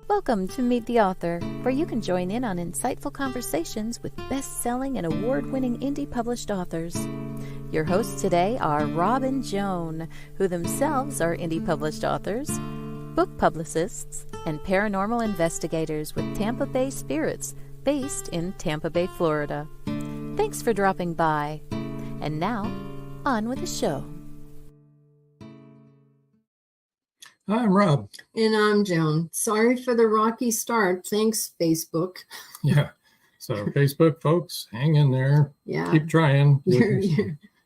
Welcome to Meet the Author, where you can join in on insightful conversations with best-selling and award-winning indie published authors. Your hosts today are Rob and Joan, who themselves are indie published authors, book publicists, and paranormal investigators with Tampa Bay Spirits, based in Tampa Bay, Florida. Thanks for dropping by. And now, on with the show. Hi, I'm Rob. And I'm Joan. Sorry for the rocky start. Thanks, Facebook. Yeah. So Facebook folks, hang in there. Yeah. Keep trying.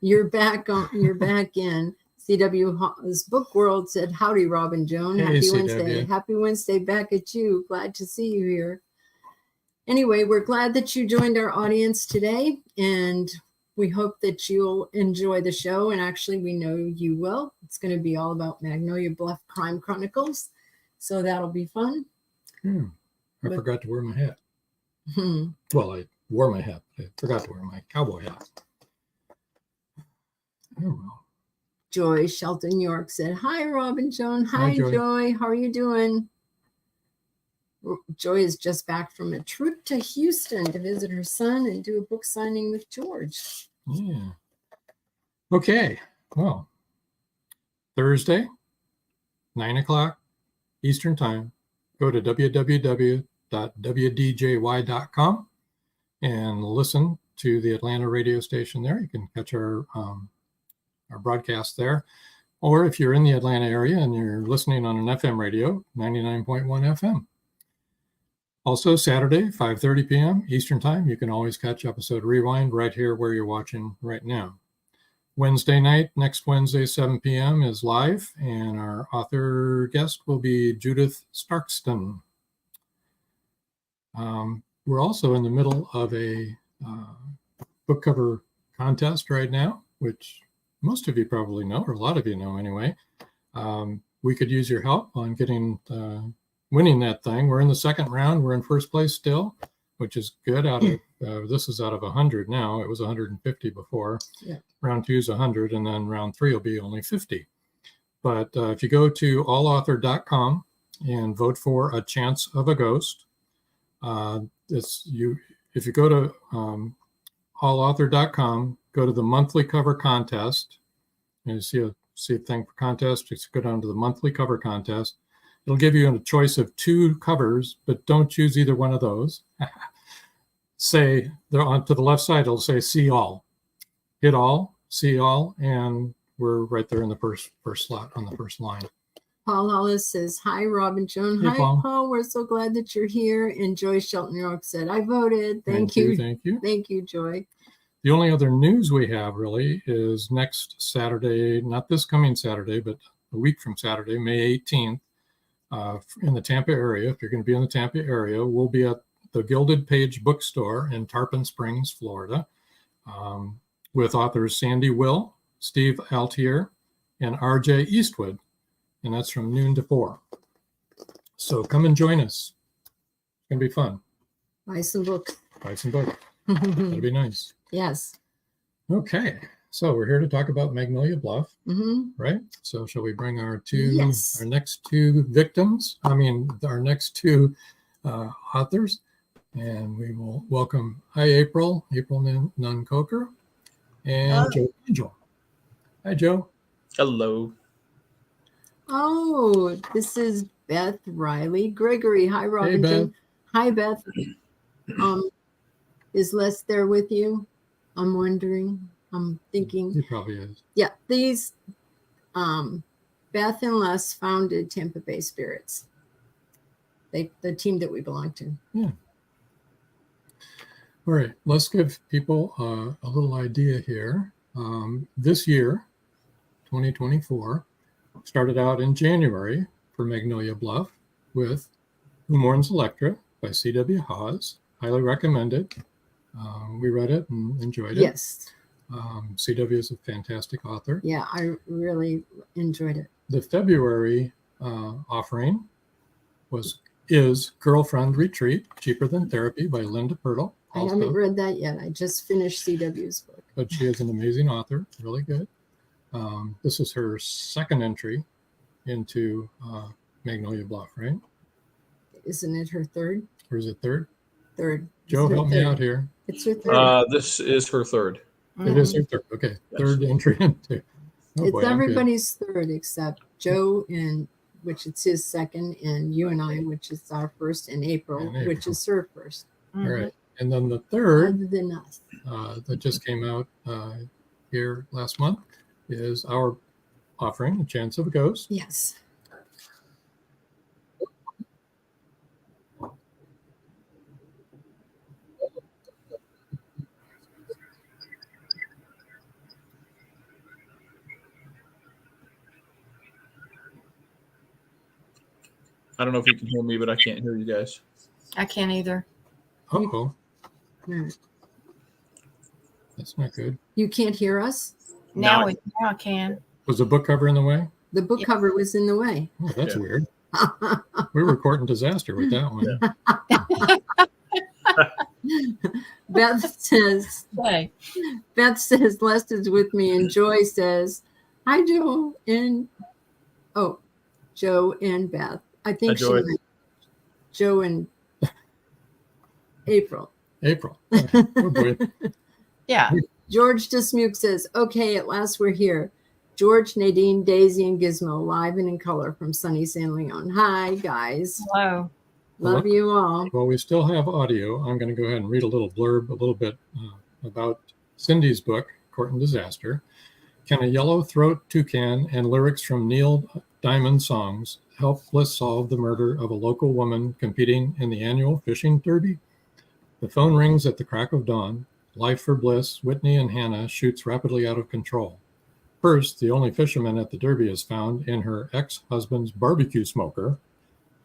You're back on. You're back in. CW's Book World said, "Howdy, Rob and Joan. Hey, Happy CW. Wednesday. Happy Wednesday back at you. Glad to see you here." Anyway, we're glad that you joined our audience today, and we hope that you'll enjoy the show. And actually, we know you will. It's going to be all about Magnolia Bluff Crime Chronicles. So that'll be fun. I forgot to wear my hat. Well, I wore my hat. I forgot to wear my cowboy hat. Oh, well. Joy Shelton York said, "Hi, Rob and Joan." Hi, Joy. How are you doing? Joy is just back from a trip to Houston to visit her son and do a book signing with George. Yeah. Okay. Well, Thursday, 9 o'clock Eastern Time. Go to www.wdjy.com and listen to the Atlanta radio station there. You can catch our broadcast there. Or if you're in the Atlanta area and you're listening on an FM radio, 99.1 FM. Also, Saturday, 5:30 p.m. Eastern Time, you can always catch episode rewind right here where you're watching right now. Wednesday night, next Wednesday, 7 p.m. is live, and our author guest will be Judith Starkston. We're also in the middle of a book cover contest right now, which most of you probably know, or a lot of you know anyway. We could use your help on getting winning that thing. We're in the second round. We're in first place still, which is good. Out of this is out of 100 now. It was 150 before. Yeah. Round 2 is 100, and then round 3 will be only 50. But if you go to allauthor.com and vote for A Chance of a Ghost, if you go to allauthor.com, go to the monthly cover contest, and you see a thing for contest. Just go down to the monthly cover contest. It'll give you a choice of 2 covers, but don't choose either one of those. Say, they're on to the left side, it'll say see all. Hit all, see all, and we're right there in the first slot on the first line. Paul Hollis says, "Hi, Rob and Joan." Hey, Hi, Paul. We're so glad that you're here. And Joy Shelton York said, "I voted." Thank you. Thank you. Thank you, Joy. The only other news we have really is next Saturday, not this coming Saturday, but a week from Saturday, May 18th, in the Tampa area. If you're going to be in the Tampa area, we'll be at the Gilded Page Bookstore in Tarpon Springs, Florida, with authors Sandy Will, Steve Altier, and RJ Eastwood. And that's from noon to 4. So come and join us. It's going to be fun. Buy some books. Buy some books. That'll be nice. Yes. Okay. So we're here to talk about Magnolia Bluff, right? So shall we bring our next 2 victims? I mean, our next 2 authors, and we will welcome, hi, April Nunn Coker, and Joe Angel. Hi, Joe. Hello. Oh, this is Beth Riley Gregory. Hi, Robin. Beth. Hi, Beth. Is Les there with you? I'm wondering. I'm thinking. He probably is. Yeah, these Beth and Les founded Tampa Bay Spirits. The team that we belong to. Yeah. All right, let's give people a little idea here. This year, 2024, started out in January for Magnolia Bluff with Who Mourns Electra by C.W. Hawes. Highly recommend it. We read it and enjoyed it. Yes. C.W. is a fantastic author. Yeah, I really enjoyed it. The February offering is Girlfriend Retreat, Cheaper Than Therapy by Linda Pirtle. I haven't read that yet. I just finished C.W.'s book. But she is an amazing author, really good. This is her second entry into Magnolia Bluff, right? Isn't it her third? Or is it third? Third. Joe, help me out here. It's her third. This is her third. It is her third. Okay, Yes. Third entry into. Oh It's boy, I'm good. everybody's third except Joe, and which is his second, and you and I, which is our first, and April, which is her first. All right. And then the third Other than us. that just came out here last month is our offering, A Chance of a Ghost. Yes. I don't know if you can hear me, but I can't hear you guys. I can't either. Uh-oh, No. that's not good. You can't hear us? Now No. I can. Was the book cover in the way? The book cover was in the way. Oh, that's Yeah. weird. We were courting disaster with that one. Hey. Beth says Les is with me, and Joy says, hi, Joe and Joe and Beth. I think Hi, she Joy. meant Joe and April. April. Oh boy. Yeah. George Dismuke says, okay, at last we're here. George, Nadine, Daisy, and Gizmo, live and in color from sunny San Leon. Hi, guys. Hello. Love you all. Well, we still have audio. I'm going to go ahead and read a little blurb, a little bit about Cindy's book, Court and Disaster. Can a yellow throat toucan and lyrics from Neil Diamond songs help Bliss solve the murder of a local woman competing in the annual fishing derby? The phone rings at the crack of dawn. Life for Bliss, Whitney, and Hannah shoots rapidly out of control. First, the only fisherman at the derby is found in her ex-husband's barbecue smoker,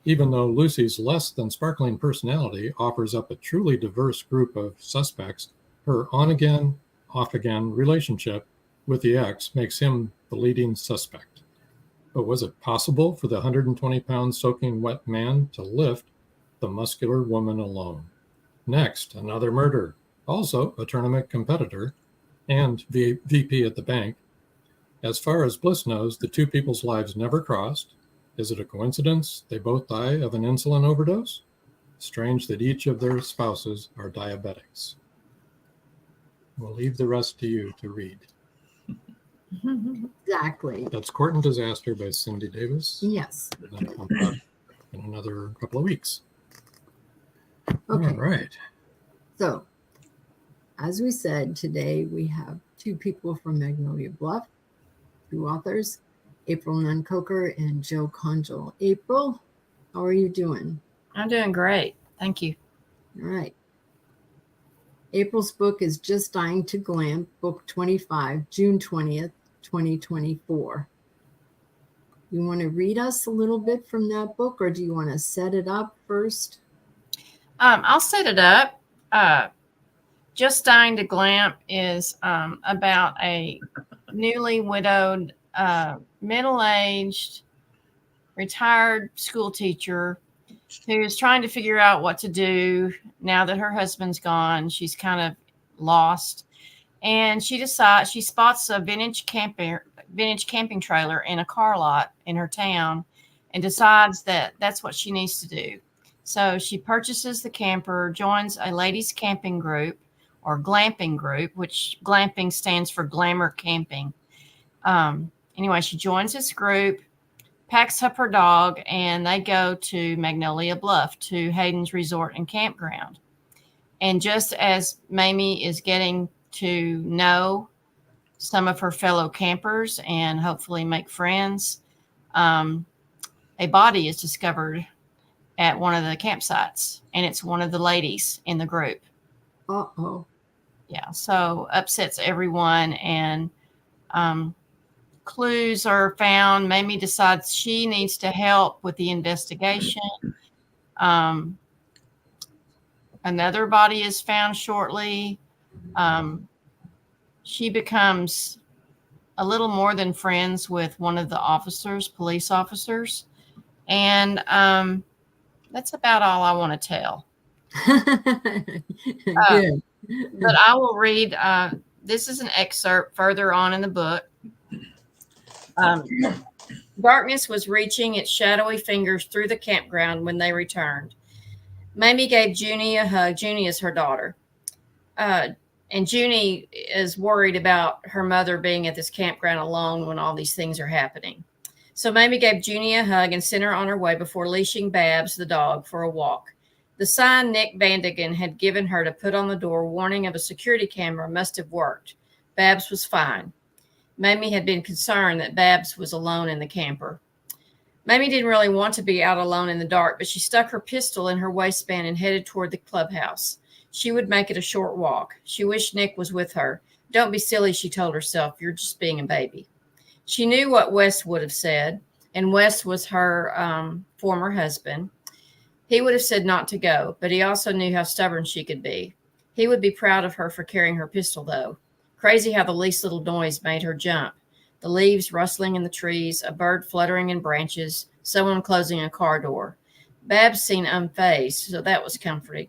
even though Lucy's less than sparkling personality offers up a truly diverse group of suspects. Her on-again, off-again relationship with the ex makes him the leading suspect. But was it possible for the 120-pound soaking wet man to lift the muscular woman alone? Next, another murder, also a tournament competitor and VP at the bank. As far as Bliss knows, the two people's lives never crossed. Is it a coincidence they both die of an insulin overdose? Strange that each of their spouses are diabetics. We'll leave the rest to you to read. Exactly. That's Court and Disaster by Cindy Davis. Yes. That'll come out in another couple of weeks. Okay. All right. So, as we said, today we have two people from Magnolia Bluff, two authors, April Nunn Coker and Joe Congel. April, how are you doing? I'm doing great. Thank you. All right. April's book is Just Dying to Glamp, book 25, June 20th, 2024. You want to read us a little bit from that book, or do you want to set it up first? I'll set it up. Just Dying to Glamp is about a newly widowed, middle-aged, retired school teacher who's trying to figure out what to do now that her husband's gone. She's kind of lost. And she spots a vintage camping trailer in a car lot in her town and decides that that's what she needs to do. So she purchases the camper, joins a ladies' camping group or glamping group, which glamping stands for glamour camping. Anyway, she joins this group, packs up her dog, and they go to Magnolia Bluff, to Hayden's Resort and Campground. And just as Mamie is getting to know some of her fellow campers and hopefully make friends, a body is discovered at one of the campsites, and it's one of the ladies in the group. Uh-oh. Yeah, so upsets everyone, and clues are found. Mamie decides she needs to help with the investigation. Another body is found shortly. She becomes a little more than friends with one of the officers, police officers. And that's about all I want to tell. Good. But I will read, this is an excerpt further on in the book. Darkness was reaching its shadowy fingers through the campground when they returned. Mamie gave Junie a hug. Junie is her daughter. And Junie is worried about her mother being at this campground alone when all these things are happening. So Mamie gave Junie a hug and sent her on her way before leashing Babs, the dog, for a walk. The sign Nick Vandigan had given her to put on the door, warning of a security camera, must have worked. Babs was fine. Mamie had been concerned that Babs was alone in the camper. Mamie didn't really want to be out alone in the dark, but she stuck her pistol in her waistband and headed toward the clubhouse. She would make it a short walk. She wished Nick was with her. Don't be silly, she told herself. You're just being a baby. She knew what Wes would have said, and Wes was her former husband. He would have said not to go, but he also knew how stubborn she could be. He would be proud of her for carrying her pistol, though. Crazy how the least little noise made her jump. The leaves rustling in the trees, a bird fluttering in branches, someone closing a car door. Babs seemed unfazed, so that was comforting.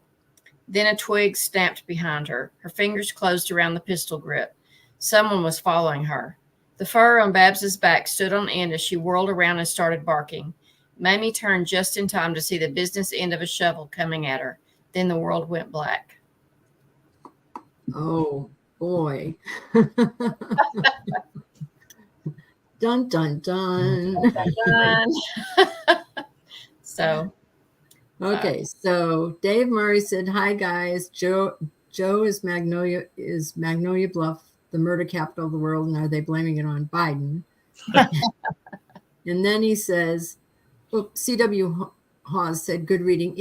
Then a twig snapped behind her. Her fingers closed around the pistol grip. Someone was following her. The fur on Babs's back stood on end as she whirled around and started barking. Mamie turned just in time to see the business end of a shovel coming at her. Then the world went black. Oh, boy. Dun, dun, dun. So. Okay, so Dave Murray said, "Hi guys, Joe is Magnolia Bluff, the murder capital of the world, and are they blaming it on Biden?" And then he says, C.W. Hawes said, "Good reading."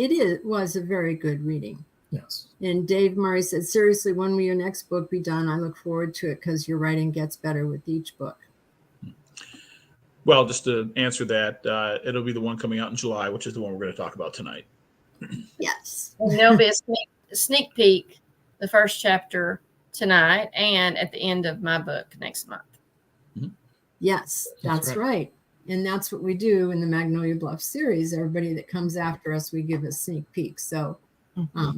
Was a very good reading. Yes. And Dave Murray said, "Seriously, when will your next book be done? I look forward to it because your writing gets better with each book." Well, just to answer that, it'll be the one coming out in July, which is the one we're going to talk about tonight. Yes. And there'll be a sneak peek, the first chapter tonight, and at the end of my book next month. Yes, that's right. And that's what we do in the Magnolia Bluff series. Everybody that comes after us, we give a sneak peek. So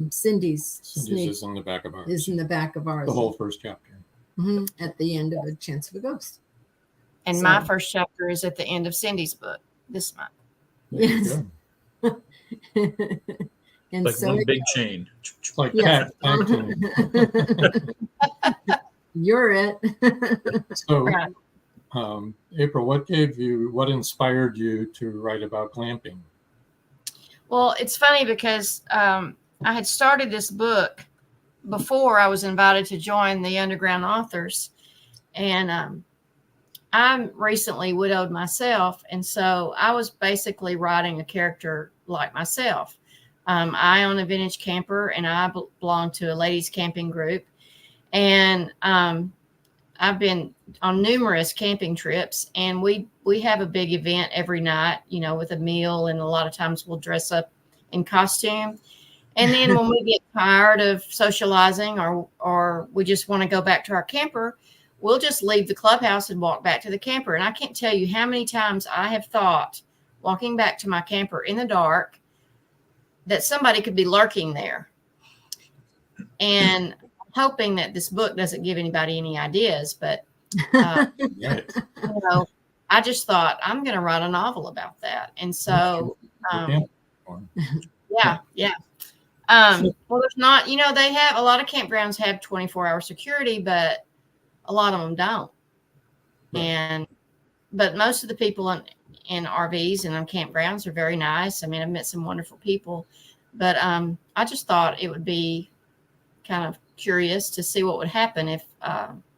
Cindy's is in the back of ours. Is in the back of ours. The whole first chapter. At the end of A Chance of a Ghost. And my first chapter is at the end of Cindy's book this month. Yes. And like so one big chain. Like yes. You're it. So, April, what inspired you to write about glamping? Well, it's funny because I had started this book before I was invited to join the Underground Authors. And I'm recently widowed myself. And so I was basically writing a character like myself. I own a vintage camper, and I belong to a ladies camping group. And I've been on numerous camping trips, and we have a big event every night, with a meal. And a lot of times we'll dress up in costume. And then when we get tired of socializing or we just want to go back to our camper, we'll just leave the clubhouse and walk back to the camper. And I can't tell you how many times I have thought, walking back to my camper in the dark, that somebody could be lurking there. And hoping that this book doesn't give anybody any ideas, but I just thought, I'm going to write a novel about that. And so, yeah. Well, there's not, they have, a lot of campgrounds have 24-hour security, but a lot of them don't. Right. But most of the people in RVs and on campgrounds are very nice. I mean, I've met some wonderful people, but I just thought it would be kind of curious to see what would happen if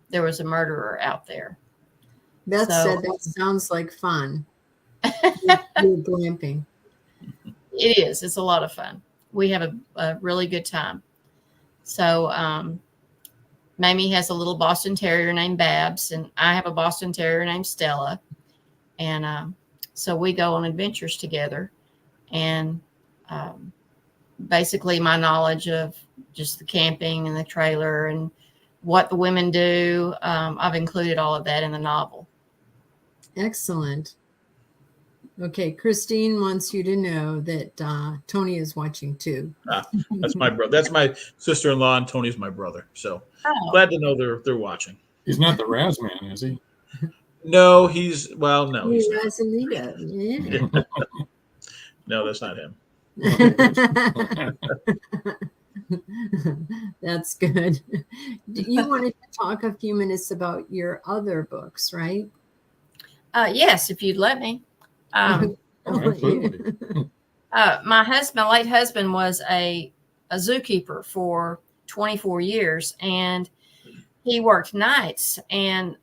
there was a murderer out there. Beth said that sounds like fun. You're glamping. It is. It's a lot of fun. We have a really good time. So Mamie has a little Boston Terrier named Babs, and I have a Boston Terrier named Stella. And so we go on adventures together. And basically my knowledge of just the camping and the trailer and what the women do, I've included all of that in the novel. Excellent. Okay, Christine wants you to know that Tony is watching too. That's my brother. That's my sister-in-law, and Tony's my brother. So glad to know they're watching. He's not the Raz man, is he? No, he's no. He's Razzanita. Yeah. No, that's not him. That's good. You wanted to talk a few minutes about your other books, right? Yes, if you'd let me. Absolutely. My late husband was a zookeeper for 24 years, and he worked nights, and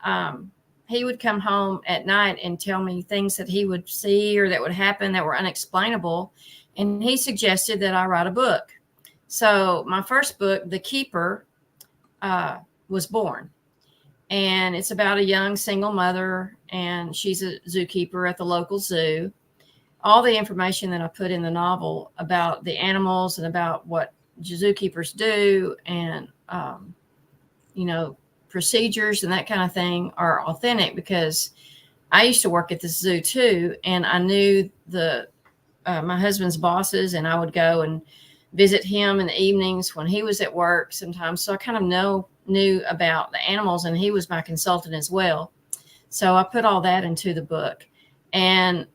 he would come home at night and tell me things that he would see or that would happen that were unexplainable. And he suggested that I write a book. So my first book, The Keeper, was born. And it's about a young single mother, and she's a zookeeper at the local zoo. All the information that I put in the novel about the animals and about what zookeepers do and, procedures and that kind of thing are authentic, because I used to work at the zoo too. And I knew my husband's bosses, and I would go and visit him in the evenings when he was at work sometimes. So I kind of knew about the animals, and he was my consultant as well. So I put all that into the book. And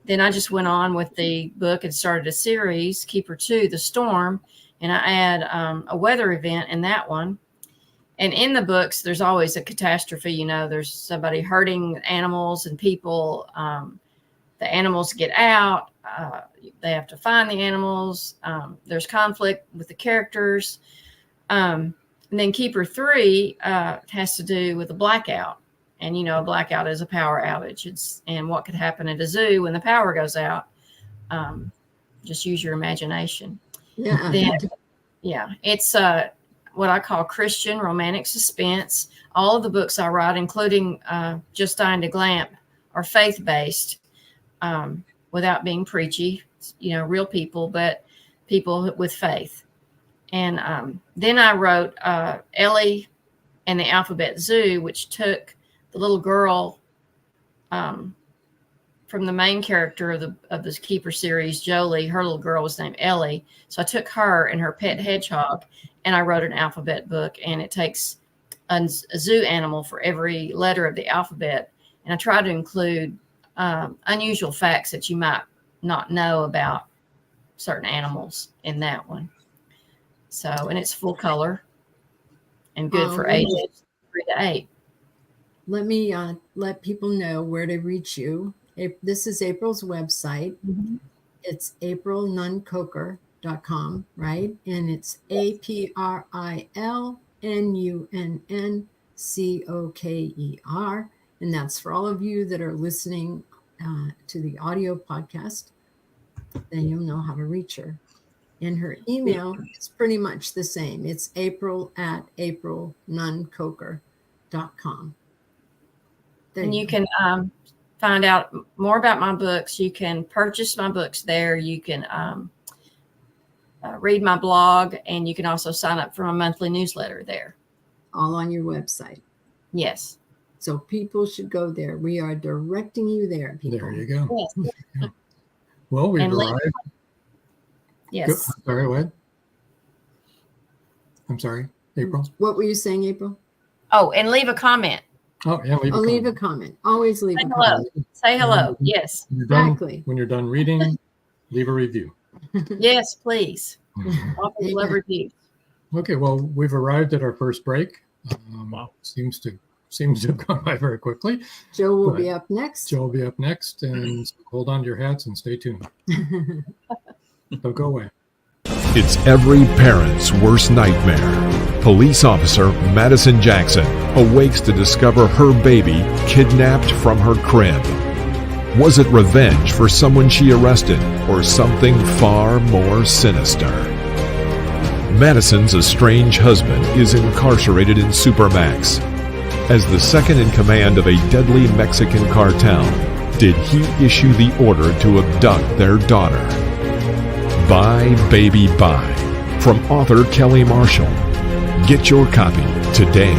then I just went on with the book and started a series, Keeper 2, The Storm. And I add a weather event in that one. And in the books, there's always a catastrophe. There's somebody hurting animals and people. The animals get out. They have to find the animals. There's conflict with the characters. And then Keeper 3 has to do with a blackout. And, a blackout is a power outage. And what could happen at a zoo when the power goes out. Just use your imagination. Yeah. It's what I call Christian romantic suspense. All of the books I write, including Just Dying to Glamp, are faith-based without being preachy, real people, but people with faith. And then I wrote Ellie and the Alphabet Zoo, which took the little girl from the main character of this Keeper series, Jolie. Her little girl was named Ellie. So I took her and her pet hedgehog, and I wrote an alphabet book, and it takes a zoo animal for every letter of the alphabet. And I try to include unusual facts that you might not know about certain animals in that one. So, and it's full color and good for ages 3 to 8. Let me let people know where to reach you. This is April's website. Mm-hmm. It's aprilnunncoker.com, right? And it's APRILNUNNCOKER. And that's for all of you that are listening to the audio podcast. Then you'll know how to reach her. And her email is pretty much the same. It's april@aprilnunncoker.com. And you can find out more about my books. You can purchase my books there. You can read my blog, and you can also sign up for my monthly newsletter there. All on your website. Yes. So people should go there. We are directing you there, people. There you go. Yes. Yeah. Well, we've arrived. Yes. Sorry, what? I'm sorry, April. What were you saying, April? Oh, and leave a comment. Oh, yeah, Leave a comment. Always leave Say a hello. comment. Say hello. Yes. Exactly. When you're done reading, leave a review. Yes, please. Mhm. Always love reviews. Okay, well, we've arrived at our first break. Wow. Seems to seems to have gone by very quickly. Joe will But be up next. Joe will be up next, and hold on to your hats and stay tuned. Don't go away. It's every parent's worst nightmare. Police officer Madison Jackson awakes to discover her baby kidnapped from her crib. Was it revenge for someone she arrested, or something far more sinister? Madison's estranged husband is incarcerated in Supermax. As the second in command of a deadly Mexican cartel, did he issue the order to abduct their daughter? Bye, Baby, Bye, from author Kelly Marshall. Get your copy today.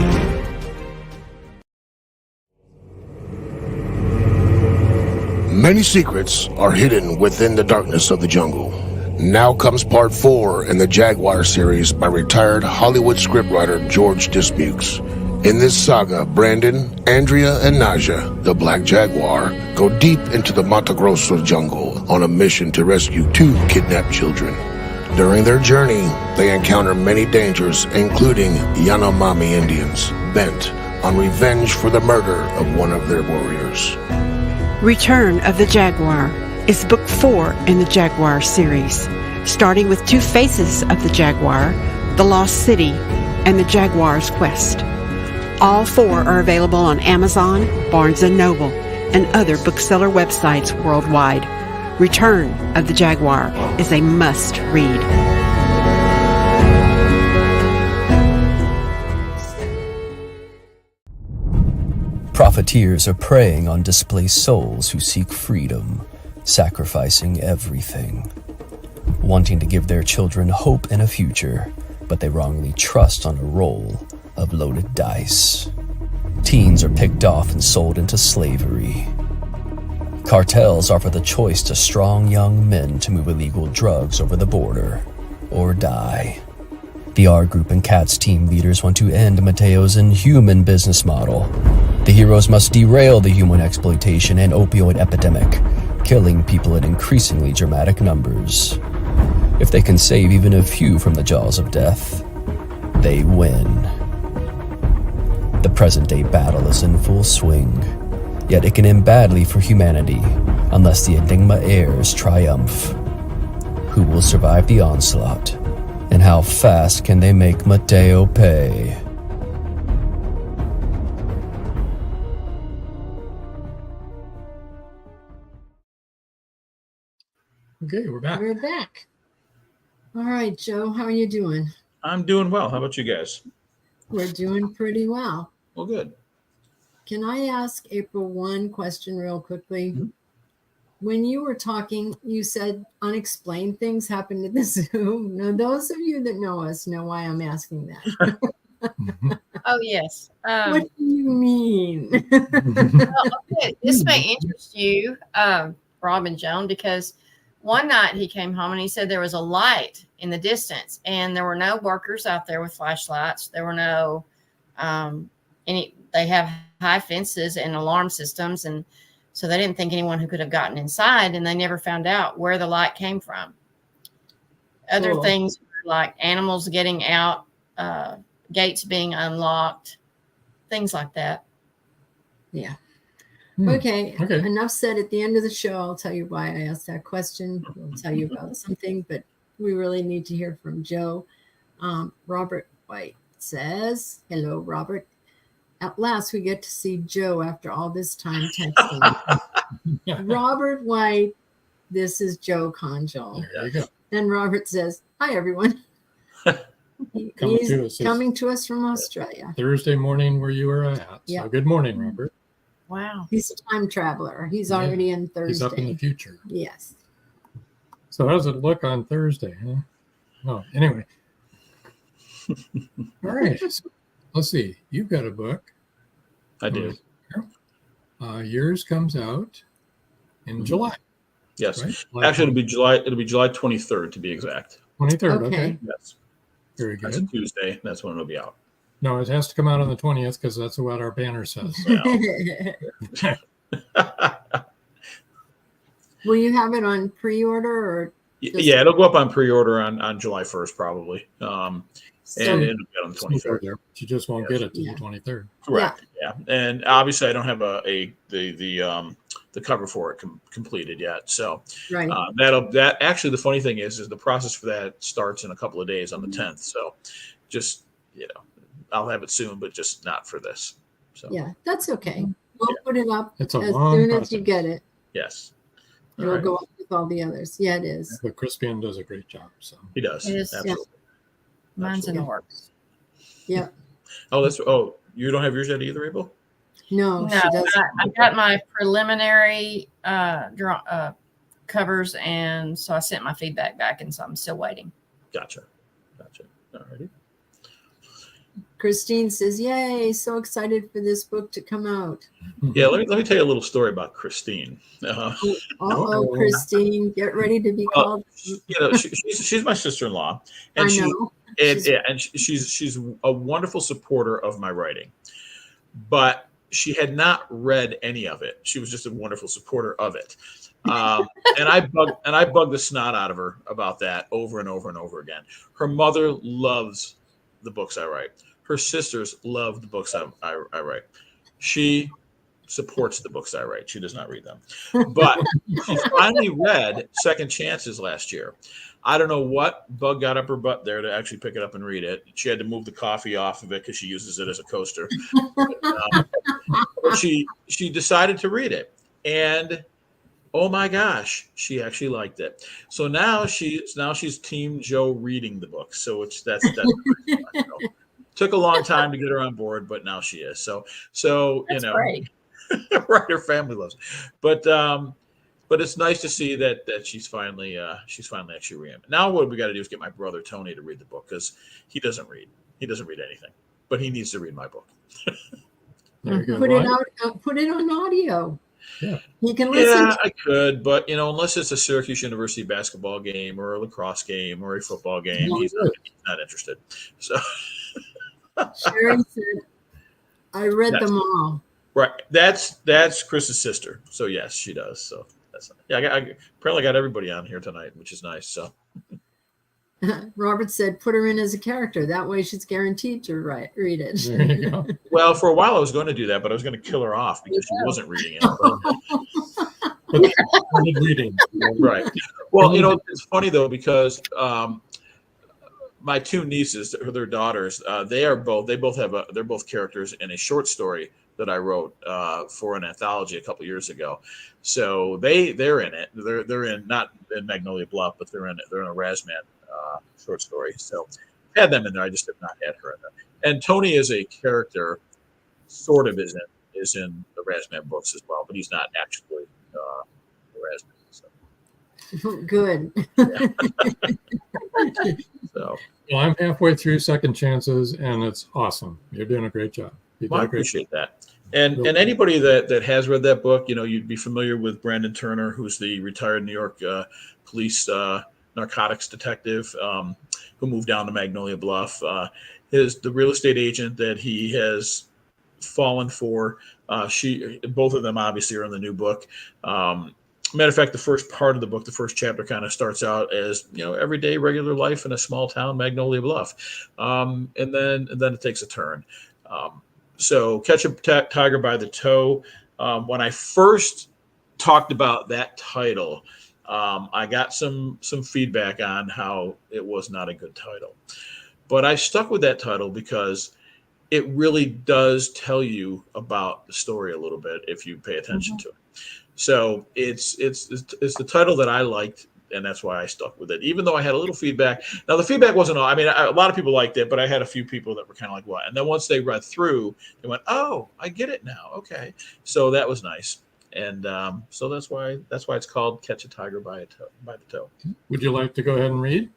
Many secrets are hidden within the darkness of the jungle. Now comes part 4 in the Jaguar series by retired Hollywood scriptwriter George Dismukes. In this saga, Brandon, Andrea, and Naja, the Black Jaguar, go deep into the Mato Grosso jungle on a mission to rescue 2 kidnapped children. During their journey, they encounter many dangers, including Yanomami Indians, bent on revenge for the murder of one of their warriors. Return of the Jaguar is book 4 in the Jaguar series, starting with 2 faces of the Jaguar, the Lost City, and the Jaguar's Quest. All 4 are available on Amazon, Barnes & Noble, and other bookseller websites worldwide. Return of the Jaguar is a must-read. Profiteers are preying on displaced souls who seek freedom, sacrificing everything. Wanting to give their children hope and a future, but they wrongly trust on a roll of loaded dice. Teens are picked off and sold into slavery. Cartels offer the choice to strong young men to move illegal drugs over the border or die. The R Group and CATS team leaders want to end Mateo's inhuman business model. The heroes must derail the human exploitation and opioid epidemic, killing people in increasingly dramatic numbers. If they can save even a few from the jaws of death, they win. The present-day battle is in full swing, yet it can end badly for humanity unless the Enigma heirs triumph. Who will survive the onslaught, and how fast can they make Mateo pay? Okay, we're back. We're back. All right, Joe, how are you doing? I'm doing well. How about you guys? We're doing pretty well. Well, good. Can I ask April one question real quickly? Mm-hmm. When you were talking, you said unexplained things happened at the zoo. Now, those of you that know us know why I'm asking that. Oh, yes. What do you mean? Well, okay, this may interest you, Rob and Joan, because one night he came home and he said there was a light in the distance and there were no workers out there with flashlights. There were no they have high fences and alarm systems, and so they didn't think anyone who could have gotten inside, and they never found out where the light came from. Other things like animals getting out, gates being unlocked, things like that. Yeah. Okay. Enough said. At the end of the show, I'll tell you why I asked that question. I'll tell you about something, but we really need to hear from Joe. Robert White says, hello, Robert. At last, we get to see Joe after all this time texting. Robert White, this is Joe Congel. There you go. Then Robert says, hi, everyone. He's coming to us from Australia. Thursday morning where you were at. So good morning, Robert. Wow. He's a time traveler. He's already in Thursday. He's up in the future. Yes. So how does it look on Thursday? Huh? Oh, anyway. All right. So, let's see. You've got a book. I do. Yours comes out in July. Yes. Right? Actually, it'll be July 23rd to be exact. 23rd. Okay. Yes. Very good. That's Tuesday. That's when it'll be out. No, it has to come out on the 20th because that's what our banner says. Will you have it on pre-order or? Yeah, it'll go up on pre-order on July 1st, probably. and it'll be on the 23rd. There, but you just won't get it to Yeah. the 23rd. Correct. Yeah. And obviously I don't have the cover for it completed yet. So Right. that actually, the funny thing is the process for that starts in a couple of days on the 10th. So just, I'll have it soon, but just not for this. So Yeah, that's okay. We'll put it up It's a as long soon as process. you get it. yes, It'll right. go up with all the others. Yeah, it is. But Crispian does a great job. So he does. It is, Absolutely. Mine's in the Absolutely. works. Yeah. You don't have yours yet either, Abel? No, she No, doesn't. I got my preliminary covers, and so I sent my feedback back, and so I'm still waiting. Gotcha. All righty. Christine says, "Yay! So excited for this book to come out." Yeah, let me tell you a little story about Christine. Christine, get ready to be called. She's my sister-in-law, and I know. she's a wonderful supporter of my writing, but she had not read any of it. She was just a wonderful supporter of it, and I bugged the snot out of her about that over and over and over again. Her mother loves the books I write. Her sisters love the books I write. She supports the books I write. She does not read them. But she finally read Second Chances last year. I don't know what bug got up her butt there to actually pick it up and read it. She had to move the coffee off of it because she uses it as a coaster. But she decided to read it. And oh my gosh, she actually liked it. So now she's Team Joe reading the book. So that's took a long time to get her on board, but now she is. So That's great. right, her family loves it. But it's nice to see that she's finally actually reading it. Now what we got to do is get my brother Tony to read the book, because he doesn't read anything, but he needs to read my book. Very good. Put it out. Put it on audio. Yeah. You can listen. Yeah, I could, but unless it's a Syracuse University basketball game or a lacrosse game or a football game, he's not interested. So Sherry said, "I read them all." right, that's Chris's sister. So yes, she does. So that's I apparently got everybody on here tonight, which is nice. So Robert said, "Put her in as a character. That way, she's guareed to read it." There you go. well, for a while I was going to do that, but I was going to kill her off because she wasn't reading it. But reading. Right. Well, it's funny though, because my two nieces, their daughters, they're both characters in a short story that I wrote for an anthology a couple years ago. So they're in it. They're in, not in Magnolia Bluff, but they're in it. They're in a Razman short story. So I had them in there. I just have not had her in there. And Tony is a character, sort of is in the Razman books as well, but he's not actually the Razman. So. Good. So Well, I'm halfway through Second Chances, and it's awesome. You're doing a great job. well, I appreciate that. And anybody that has read that book, you'd be familiar with Brandon Turner, who's the retired New York police narcotics detective who moved down to Magnolia Bluff. The real estate agent that he has fallen for. Both of them obviously are in the new book. Matter of fact, the first part of the book, the first chapter, kind of starts out as everyday regular life in a small town, Magnolia Bluff, and then it takes a turn. So Catch a Tiger by the Toe. When I first talked about that title, I got some feedback on how it was not a good title, but I stuck with that title because it really does tell you about the story a little bit if you pay attention to it. So it's the title that I liked, and that's why I stuck with it, even though I had a little feedback. Now, the feedback wasn't all. I mean, a lot of people liked it, but I had a few people that were kind of like, what? And then once they read through, they went, oh, I get it now. Okay. So that was nice. And so that's why it's called Catch a Tiger by the Toe. Would you like to go ahead and read?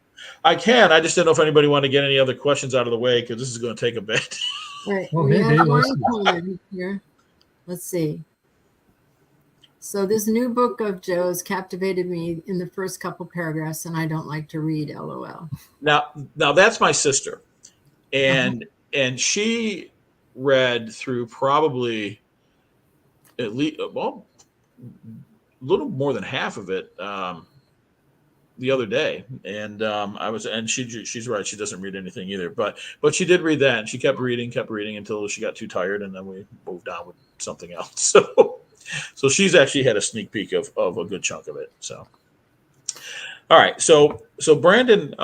I can. I just didn't know if anybody wanted to get any other questions out of the way, because this is going to take a bit. All right. Well, We maybe. have Let's one comment here. Let's see. So this new book of Joe's captivated me in the first couple paragraphs, and I don't like to read, LOL. Now that's my sister, and she read through probably at least a little more than half of it the other day, and she's right. She doesn't read anything either, but she did read that, and she kept reading until she got too tired, and then we moved on with something else. So she's actually had a sneak peek of a good chunk of it. So, all right. So Brandon,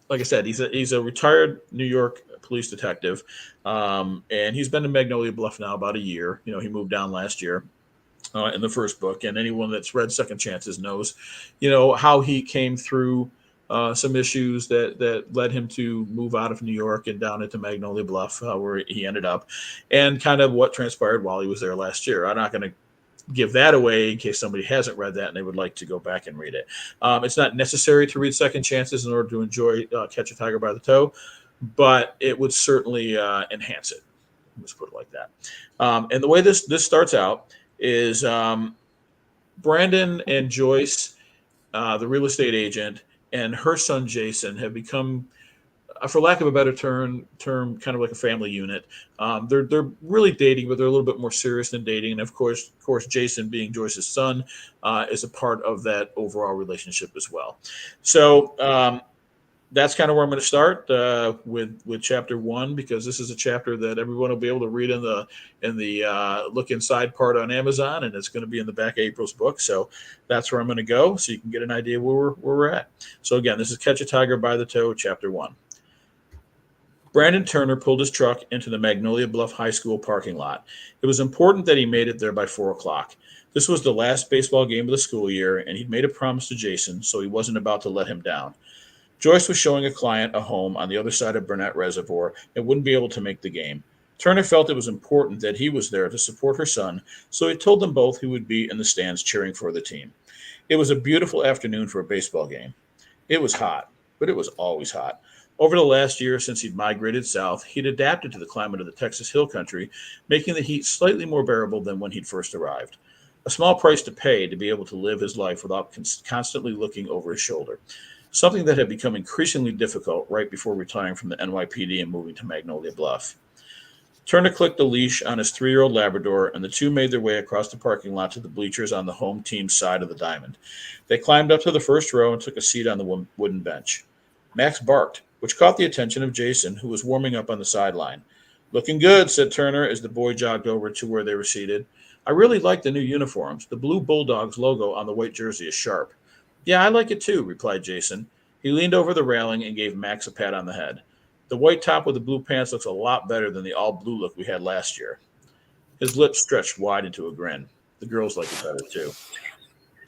like I said, he's a retired New York police detective, and he's been in Magnolia Bluff now about a year. He moved down last year. In the first book, and anyone that's read Second Chances knows, how he came through some issues that led him to move out of New York and down into Magnolia Bluff, where he ended up, and kind of what transpired while he was there last year. I'm not going to give that away in case somebody hasn't read that and they would like to go back and read it. It's not necessary to read Second Chances in order to enjoy Catch a Tiger by the Toe, but it would certainly enhance it. Let's put it like that. And the way this starts out is Brandon and Joyce, the real estate agent, and her son Jason have become, for lack of a better term, kind of like a family unit. They're really dating, but they're a little bit more serious than dating. And of course, Jason, being Joyce's son, is a part of that overall relationship as well. So that's kind of where I'm going to start with chapter 1, because this is a chapter that everyone will be able to read in the look inside part on Amazon, and it's going to be in the back of April's book. So that's where I'm going to go, so you can get an idea where we're at. So again, this is Catch a Tiger by the Toe, chapter 1. Brandon Turner pulled his truck into the Magnolia Bluff High School parking lot. It was important that he made it there by 4 o'clock. This was the last baseball game of the school year, and he'd made a promise to Jason, so he wasn't about to let him down. Joyce was showing a client a home on the other side of Burnett Reservoir and wouldn't be able to make the game. Turner felt it was important that he was there to support her son, so he told them both he would be in the stands cheering for the team. It was a beautiful afternoon for a baseball game. It was hot, but it was always hot. Over the last year since he'd migrated south, he'd adapted to the climate of the Texas Hill Country, making the heat slightly more bearable than when he'd first arrived. A small price to pay to be able to live his life without constantly looking over his shoulder. Something that had become increasingly difficult right before retiring from the NYPD and moving to Magnolia Bluff. Turner clicked the leash on his 3-year-old Labrador, and the two made their way across the parking lot to the bleachers on the home team's side of the diamond. They climbed up to the first row and took a seat on the wooden bench. Max barked, which caught the attention of Jason, who was warming up on the sideline. "Looking good," said Turner as the boy jogged over to where they were seated. "I really like the new uniforms. The blue Bulldogs logo on the white jersey is sharp." "Yeah, I like it too," replied Jason. He leaned over the railing and gave Max a pat on the head. "The white top with the blue pants looks a lot better than the all-blue look we had last year." His lips stretched wide into a grin. The girls like it better too.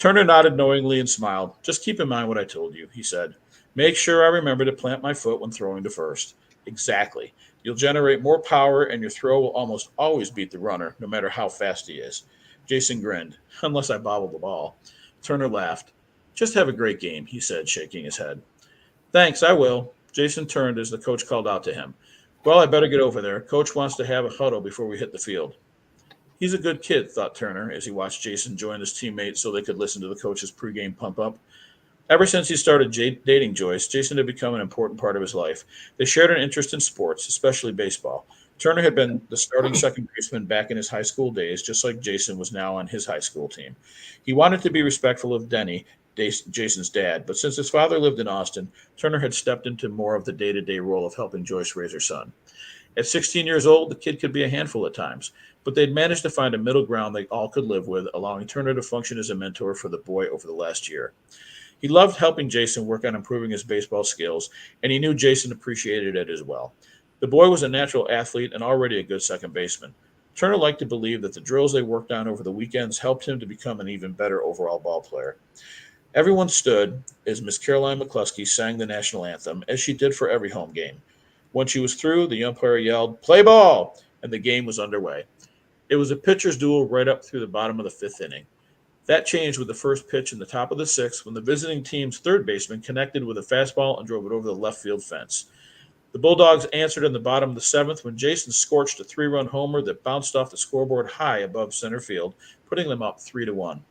Turner nodded knowingly and smiled. "Just keep in mind what I told you," he said. "Make sure I remember to plant my foot when throwing to first." "Exactly. You'll generate more power, and your throw will almost always beat the runner, no matter how fast he is." Jason grinned. "Unless I bobble the ball." Turner laughed. "Just have a great game," he said, shaking his head. "Thanks, I will." Jason turned as the coach called out to him. "Well, I better get over there. Coach wants to have a huddle before we hit the field." He's a good kid, thought Turner, as he watched Jason join his teammates so they could listen to the coach's pregame pump-up. Ever since he started dating Joyce, Jason had become an important part of his life. They shared an interest in sports, especially baseball. Turner had been the starting second baseman back in his high school days, just like Jason was now on his high school team. He wanted to be respectful of Denny, Jason's dad, but since his father lived in Austin, Turner had stepped into more of the day-to-day role of helping Joyce raise her son. At 16 years old, the kid could be a handful at times, but they'd managed to find a middle ground they all could live with, allowing Turner to function as a mentor for the boy over the last year. He loved helping Jason work on improving his baseball skills, and he knew Jason appreciated it as well. The boy was a natural athlete and already a good second baseman. Turner liked to believe that the drills they worked on over the weekends helped him to become an even better overall ball player. Everyone stood as Miss Caroline McCluskey sang the national anthem, as she did for every home game. When she was through, the umpire yelled, "Play ball!" and the game was underway. It was a pitcher's duel right up through the bottom of the 5th inning. That changed with the first pitch in the top of the 6th when the visiting team's third baseman connected with a fastball and drove it over the left field fence. The Bulldogs answered in the bottom of the 7th when Jason scorched a 3-run homer that bounced off the scoreboard high above center field, putting them up 3-1.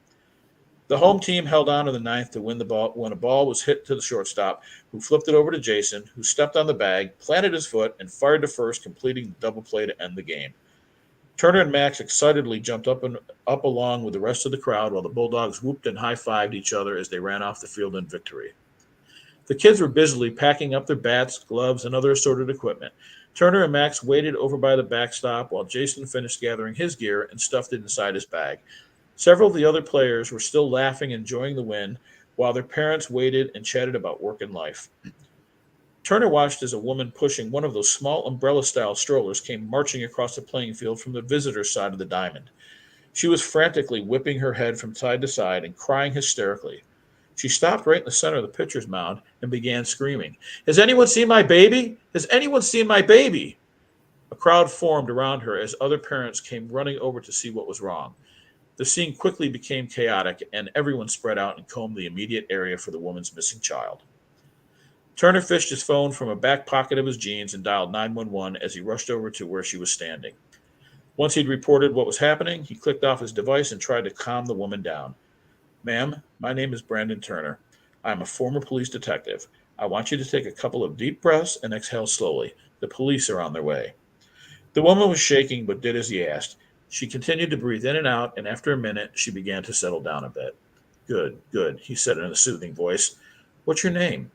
The home team held on to the 9th to win the ball when a ball was hit to the shortstop, who flipped it over to Jason, who stepped on the bag, planted his foot, and fired to first, completing the double play to end the game. Turner and Max excitedly jumped up along with the rest of the crowd while the Bulldogs whooped and high-fived each other as they ran off the field in victory. The kids were busily packing up their bats, gloves, and other assorted equipment. Turner and Max waited over by the backstop while Jason finished gathering his gear and stuffed it inside his bag. Several of the other players were still laughing and enjoying the win, while their parents waited and chatted about work and life. Turner watched as a woman pushing one of those small umbrella-style strollers came marching across the playing field from the visitor's side of the diamond. She was frantically whipping her head from side to side and crying hysterically. She stopped right in the center of the pitcher's mound and began screaming, "Has anyone seen my baby? Has anyone seen my baby?" A crowd formed around her as other parents came running over to see what was wrong. The scene quickly became chaotic, and everyone spread out and combed the immediate area for the woman's missing child. Turner fished his phone from a back pocket of his jeans and dialed 911 as he rushed over to where she was standing. Once he'd reported what was happening, he clicked off his device and tried to calm the woman down. "Ma'am, my name is Brandon Turner. I'm a former police detective. I want you to take a couple of deep breaths and exhale slowly. The police are on their way." The woman was shaking but did as he asked. She continued to breathe in and out, and after a minute, she began to settle down a bit. "Good, good," he said in a soothing voice. "What's your name?"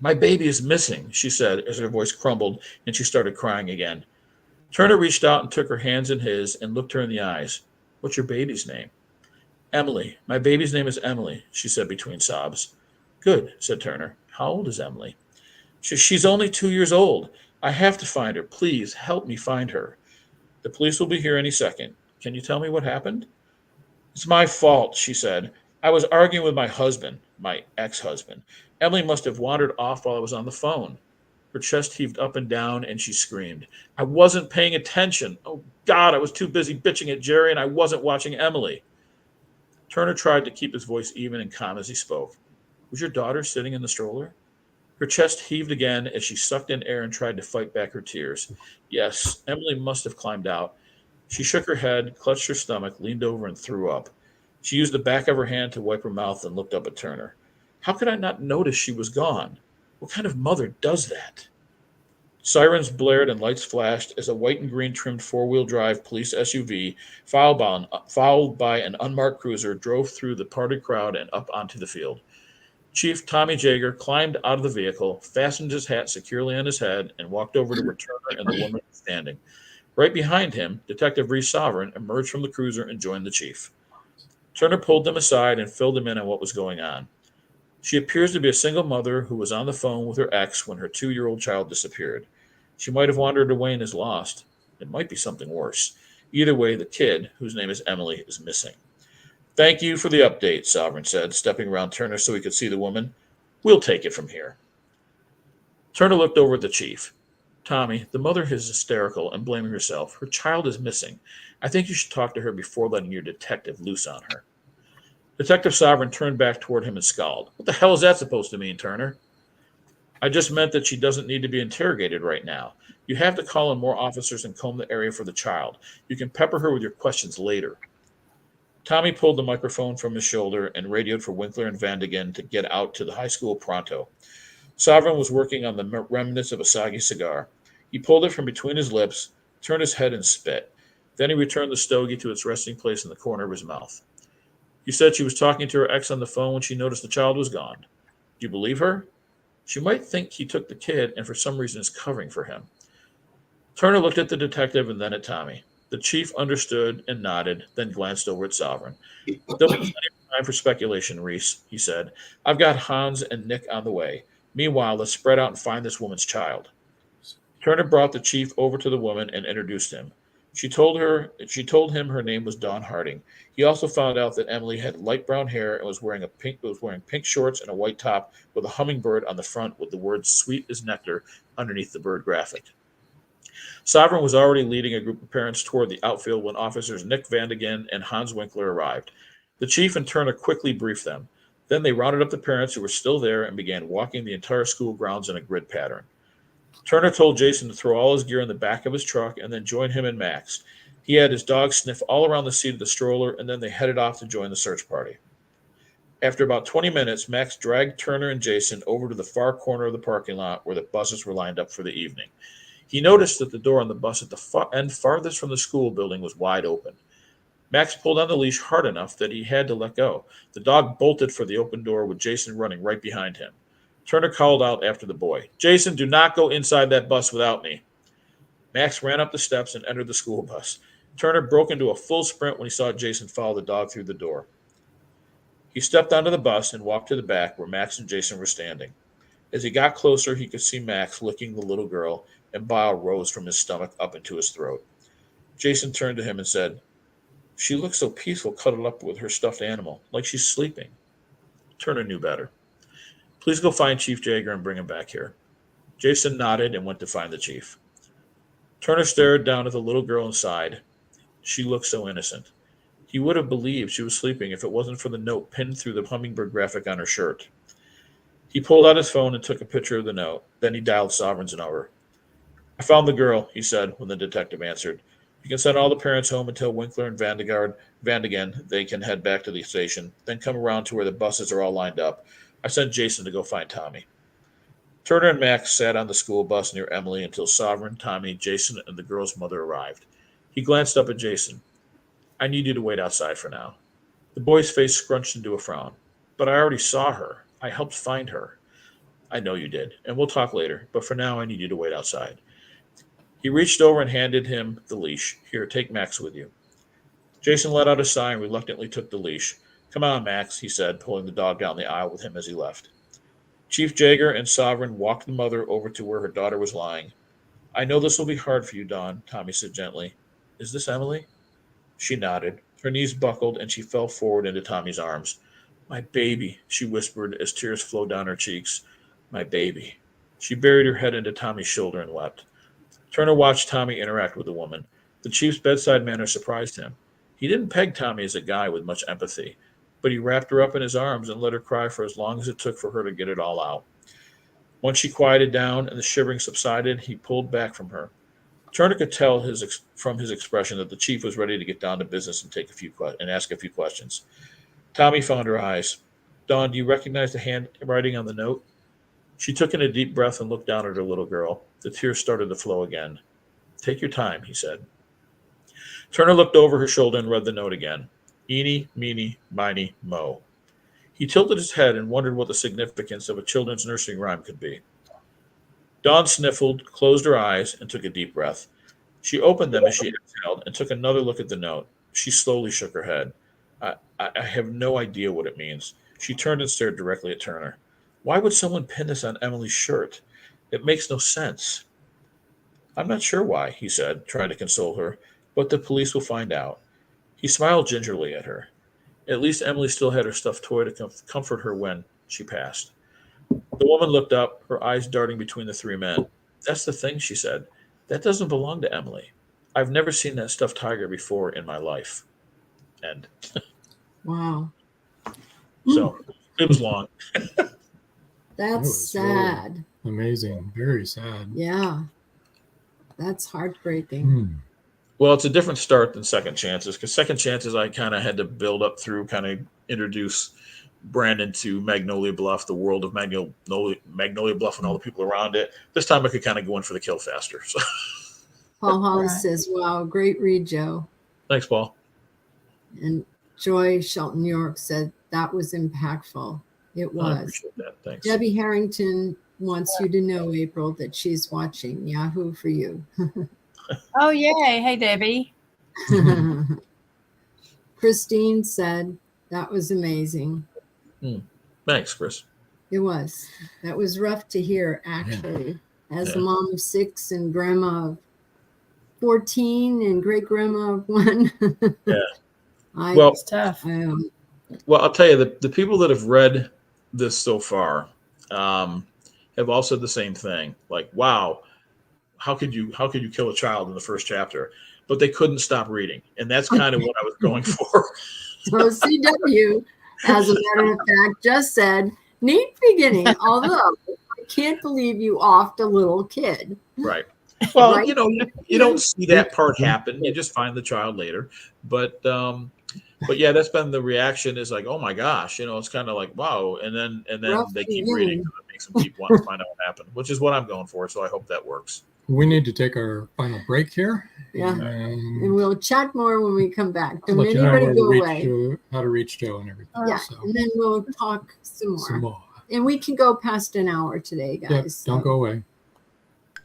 "My baby is missing," she said as her voice crumbled and she started crying again. Turner reached out and took her hands in his and looked her in the eyes. "What's your baby's name?" "Emily. My baby's name is Emily," she said between sobs. "Good," said Turner. "How old is Emily?" She's only 2 years old. I have to find her. Please help me find her." "The police will be here any second. Can you tell me what happened?" "It's my fault," she said. "I was arguing with my husband, my ex-husband. Emily must have wandered off while I was on the phone." Her chest heaved up and down, and she screamed. "I wasn't paying attention. Oh, God, I was too busy bitching at Jerry, and I wasn't watching Emily." Turner tried to keep his voice even and calm as he spoke. "Was your daughter sitting in the stroller?" Her chest heaved again as she sucked in air and tried to fight back her tears. "Yes, Emily must have climbed out." She shook her head, clutched her stomach, leaned over, and threw up. She used the back of her hand to wipe her mouth and looked up at Turner. "How could I not notice she was gone? What kind of mother does that?" Sirens blared and lights flashed as a white and green trimmed four-wheel drive police SUV, followed by an unmarked cruiser, drove through the parted crowd and up onto the field. Chief Tommy Jaeger climbed out of the vehicle, fastened his hat securely on his head, and walked over to where Turner and the woman were standing. Right behind him, Detective Reese Sovereign emerged from the cruiser and joined the chief. Turner pulled them aside and filled them in on what was going on. "She appears to be a single mother who was on the phone with her ex when her 2-year-old child disappeared. She might have wandered away and is lost. It might be something worse. Either way, the kid, whose name is Emily, is missing." "Thank you for the update," Sovereign said, stepping around Turner so he could see the woman. "We'll take it from here." Turner looked over at the chief. "Tommy, the mother is hysterical and blaming herself. Her child is missing. I think you should talk to her before letting your detective loose on her." Detective Sovereign turned back toward him and scowled. "What the hell is that supposed to mean, Turner?" "I just meant that she doesn't need to be interrogated right now. You have to call in more officers and comb the area for the child. You can pepper her with your questions later." Tommy pulled the microphone from his shoulder and radioed for Winkler and Vandigan to get out to the high school pronto. Sovereign was working on the remnants of a soggy cigar. He pulled it from between his lips, turned his head, and spit. Then he returned the stogie to its resting place in the corner of his mouth. "You said she was talking to her ex on the phone when she noticed the child was gone. Do you believe her? She might think he took the kid and for some reason is covering for him." Turner looked at the detective and then at Tommy. The chief understood and nodded, then glanced over at Sovereign. "There'll be plenty of time for speculation, Reese," he said. "I've got Hans and Nick on the way. Meanwhile, let's spread out and find this woman's child." Turner brought the chief over to the woman and introduced him. She told him her name was Dawn Harding. He also found out that Emily had light brown hair and was wearing pink shorts and a white top with a hummingbird on the front with the words "sweet as nectar" underneath the bird graphic. Sovereign was already leading a group of parents toward the outfield when officers Nick Vandigan and Hans Winkler arrived. The chief and Turner quickly briefed them. Then they rounded up the parents who were still there and began walking the entire school grounds in a grid pattern. Turner told Jason to throw all his gear in the back of his truck and then join him and Max. He had his dog sniff all around the seat of the stroller, and then they headed off to join the search party. After about 20 minutes, Max dragged Turner and Jason over to the far corner of the parking lot where the buses were lined up for the evening. He noticed that the door on the bus at the end farthest from the school building was wide open. Max pulled on the leash hard enough that he had to let go. The dog bolted for the open door with Jason running right behind him. Turner called out after the boy, "Jason, do not go inside that bus without me." Max ran up the steps and entered the school bus. Turner broke into a full sprint when he saw Jason follow the dog through the door. He stepped onto the bus and walked to the back where Max and Jason were standing. As he got closer, he could see Max licking the little girl, and bile rose from his stomach up into his throat. Jason turned to him and said, "She looks so peaceful cuddled up with her stuffed animal, like she's sleeping." Turner knew better. "Please go find Chief Jaeger and bring him back here." Jason nodded and went to find the chief. Turner stared down at the little girl and sighed. She looked so innocent. He would have believed she was sleeping if it wasn't for the note pinned through the hummingbird graphic on her shirt. He pulled out his phone and took a picture of the note. Then he dialed Sovereign's number. "I found the girl," he said when the detective answered. "You can send all the parents home and tell Winkler and Vandigan they can head back to the station, then come around to where the buses are all lined up. I sent Jason to go find Tommy." Turner and Max sat on the school bus near Emily until Sovereign, Tommy, Jason, and the girl's mother arrived. He glanced up at Jason. "I need you to wait outside for now." The boy's face scrunched into a frown. "But I already saw her. I helped find her." "I know you did, and we'll talk later, but for now I need you to wait outside." He reached over and handed him the leash. "Here, take Max with you." Jason let out a sigh and reluctantly took the leash. "Come on, Max," he said, pulling the dog down the aisle with him as he left. Chief Jaeger and Sovereign walked the mother over to where her daughter was lying. "I know this will be hard for you, Dawn," Tommy said gently. "Is this Emily?" She nodded. Her knees buckled, and she fell forward into Tommy's arms. "My baby," she whispered as tears flowed down her cheeks. "My baby." She buried her head into Tommy's shoulder and wept. Turner watched Tommy interact with the woman. The chief's bedside manner surprised him. He didn't peg Tommy as a guy with much empathy, but he wrapped her up in his arms and let her cry for as long as it took for her to get it all out. Once she quieted down and the shivering subsided, he pulled back from her. Turner could tell from his expression that the chief was ready to get down to business and ask a few questions. Tommy found her eyes. "Dawn, do you recognize the handwriting on the note?" She took in a deep breath and looked down at her little girl. The tears started to flow again. "Take your time," he said. Turner looked over her shoulder and read the note again. "Eeny, meeny, miny, mo." He tilted his head and wondered what the significance of a children's nursery rhyme could be. Dawn sniffled, closed her eyes, and took a deep breath. She opened them as she exhaled and took another look at the note. She slowly shook her head. I have no idea what it means." She turned and stared directly at Turner. "Why would someone pin this on Emily's shirt? It makes no sense." "I'm not sure why," he said, trying to console her, "but the police will find out." He smiled gingerly at her. At least Emily still had her stuffed toy to comfort her when she passed. The woman looked up, her eyes darting between the three men. "That's the thing," she said. "That doesn't belong to Emily. I've never seen that stuffed tiger before in my life." And Wow. so it was long. That's That was sad. really amazing. Very sad. Yeah. That's heartbreaking. Well, it's a different start than Second Chances, because Second Chances I kind of had to build up through, kind of introduce Brandon to Magnolia Bluff, the world of Magnolia Bluff and all the people around it. This time I could kind of go in for the kill faster. So. Paul Hollis says, "Wow, great read, Joe." Thanks, Paul. And Joy Shelton York said, "That was impactful." It I was. appreciate that. Thanks. Debbie Harrington wants you to know, April, that she's watching. Yahoo for you. Oh, yay. Hey, Debbie. Christine said, "That was amazing." Thanks, Chris. It was. That was rough to hear, actually. As a Yeah. mom of 6 and grandma of 14 and great grandma of 1. Yeah. Well, it's tough. Well, I'll tell you, the people that have read this so far have all said the same thing. Like, wow, how could you kill a child in the first chapter? But they couldn't stop reading, and that's kind of what I was going for. So CW, as a matter of fact, just said, "Neat beginning, although I can't believe you offed a little kid." Right. Well, Right? you don't see that part happen. You just find the child later. But yeah, that's been the reaction, is like, oh my gosh, it's kind of like, wow. And then Rough they keep beginning. reading, because it makes them keep wanting to find out what happened, which is what I'm going for. So I hope that works. we need to take our final break here. Yeah. And And we'll chat more when we come back. I'll Don't let you know anybody where go to away. reach, how to reach Joe and everything. Yeah, So, and then we'll talk some more. And we can go past an hour today, guys. Yep, don't go away.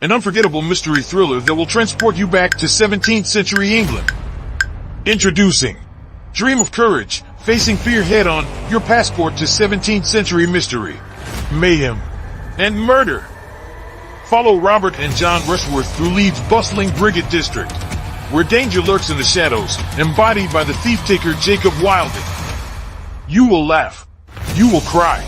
An unforgettable mystery thriller that will transport you back to 17th century England. Introducing Dream of Courage, facing fear head on, your passport to 17th century mystery, mayhem, and murder. Follow Robert and John Rushworth through Leeds' bustling Brigade district, where danger lurks in the shadows, embodied by the thief-taker Jacob Wilding. You will laugh, you will cry,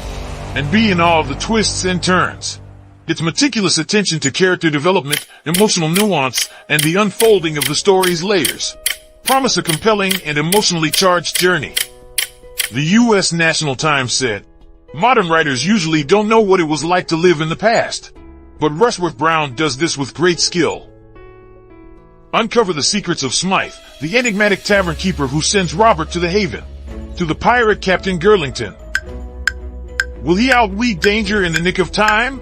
and be in awe of the twists and turns. Its meticulous attention to character development, emotional nuance, and the unfolding of the story's layers promise a compelling and emotionally charged journey. The U.S. National Times said, "Modern writers usually don't know what it was like to live in the past, but Rushworth Brown does this with great skill." Uncover the secrets of Smythe, the enigmatic tavern keeper who sends Robert to the Haven, to the pirate Captain Girlington. Will he outweed danger in the nick of time?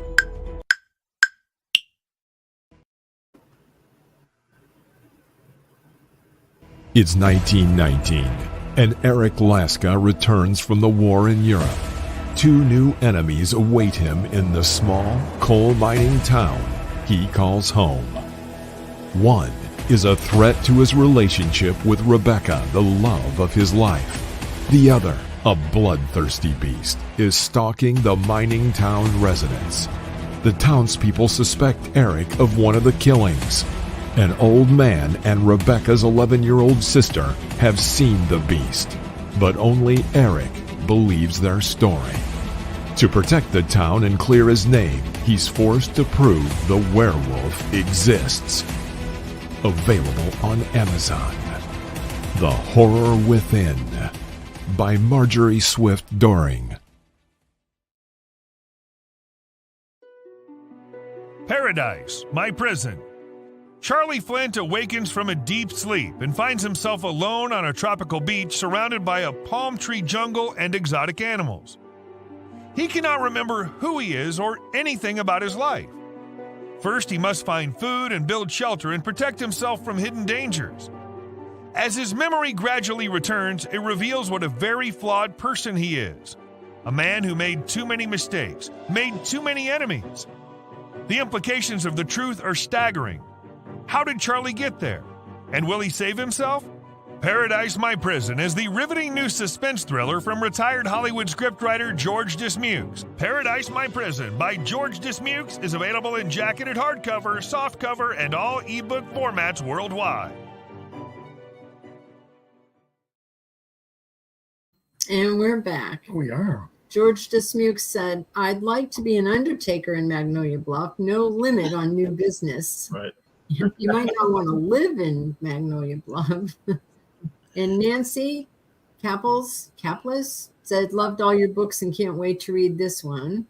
It's 1919, and Eric Laska returns from the war in Europe. Two new enemies await him in the small, coal-mining town he calls home. One is a threat to his relationship with Rebecca, the love of his life. The other, a bloodthirsty beast, is stalking the mining town residents. The townspeople suspect Eric of one of the killings. An old man and Rebecca's 11-year-old sister have seen the beast, but only Eric believes their story. To protect the town and clear his name, he's forced to prove the werewolf exists. Available on Amazon. The Horror Within by Marjorie Swift Doring. Paradise, my prison. Charlie Flint awakens from a deep sleep and finds himself alone on a tropical beach surrounded by a palm tree jungle and exotic animals. He cannot remember who he is or anything about his life. First, he must find food and build shelter and protect himself from hidden dangers. As his memory gradually returns, it reveals what a very flawed person he is. A man who made too many mistakes, made too many enemies. The implications of the truth are staggering. How did Charlie get there? And will he save himself? Paradise, My Prison is the riveting new suspense thriller from retired Hollywood scriptwriter George Dismukes. Paradise, My Prison by George Dismukes is available in jacketed hardcover, softcover, and all ebook formats worldwide. And we're back. We are. George Dismukes said, "I'd like to be an undertaker in Magnolia Bluff. No limit on new business." Right. You might not want to live in Magnolia Bluff. And Nancy Caples said, "Loved all your books and can't wait to read this one."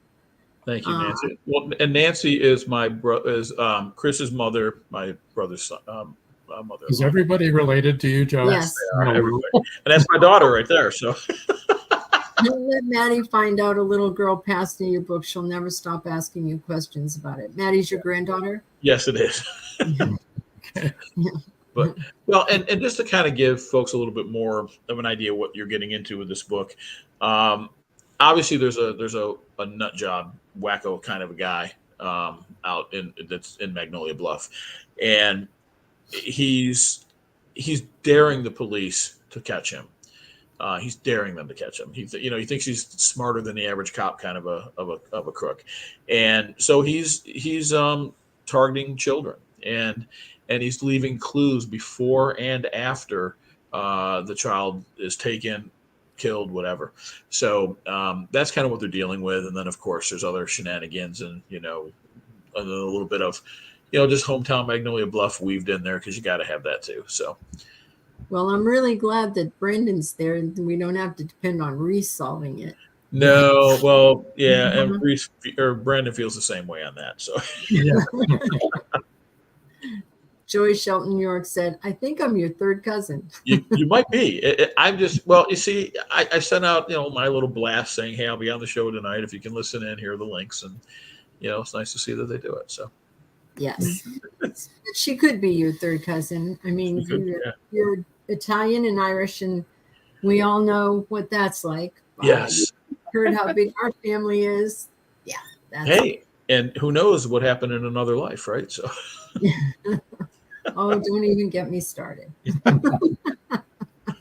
Thank you, Nancy. Well, and Nancy is Chris's mother, my brother's son, mother. Is everybody related to you, Joe? Yes. Everybody. And that's my daughter right there. So Don't let Maddie find out a little girl passed in your book. She'll never stop asking you questions about it. Maddie's your granddaughter? yes, it is. But well, and just to kind of give folks a little bit more of an idea what you're getting into with this book. Obviously, there's a nut job, wacko kind of a guy that's in Magnolia Bluff, and he's daring the police to catch him. He's daring them to catch him. He thinks he's smarter than the average cop, kind of a crook, and so he's targeting children, and he's leaving clues before and after the child is taken, killed, whatever. So that's kind of what they're dealing with, and then of course there's other shenanigans and a little bit of just hometown Magnolia Bluff weaved in there because you got to have that too. So. Well, I'm really glad that Brendan's there and we don't have to depend on Reese solving it. No, well, yeah, and Reese or Brandon feels the same way on that. So, Yeah. Joy Shelton, New York said, "I think I'm your third cousin." you might be. I'm just you see, I sent out my little blast saying, "Hey, I'll be on the show tonight. If you can listen in, here are the links." And it's nice to see that they do it. So. Yes. She could be your third cousin. I mean, you're Italian and Irish, and we all know what that's like. Yes. Heard how big our family is. Yeah. Hey, and who knows what happened in another life, right? So. Oh, don't even get me started.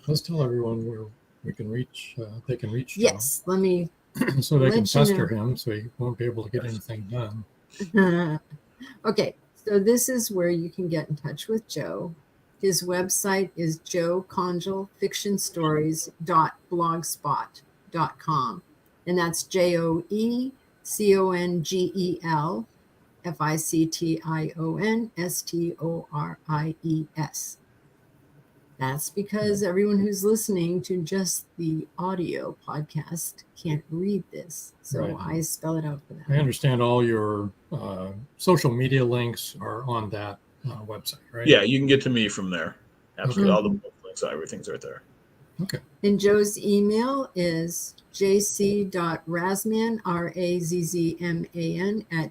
Let's tell everyone where we can reach. They can reach. Yes, let me. So they can pester him, so he won't be able to get anything done. Okay, so this is where you can get in touch with Joe. His website is joecongelfictionstories.blogspot.com, and that's JoeCongelfictionstories. That's because everyone who's listening to just the audio podcast can't read this. So I spell it out for them. I understand all your social media links are on that website, right? Yeah, you can get to me from there. Absolutely. All the links, everything's right there. Okay. And Joe's email is jc.razman, RAZZMAN,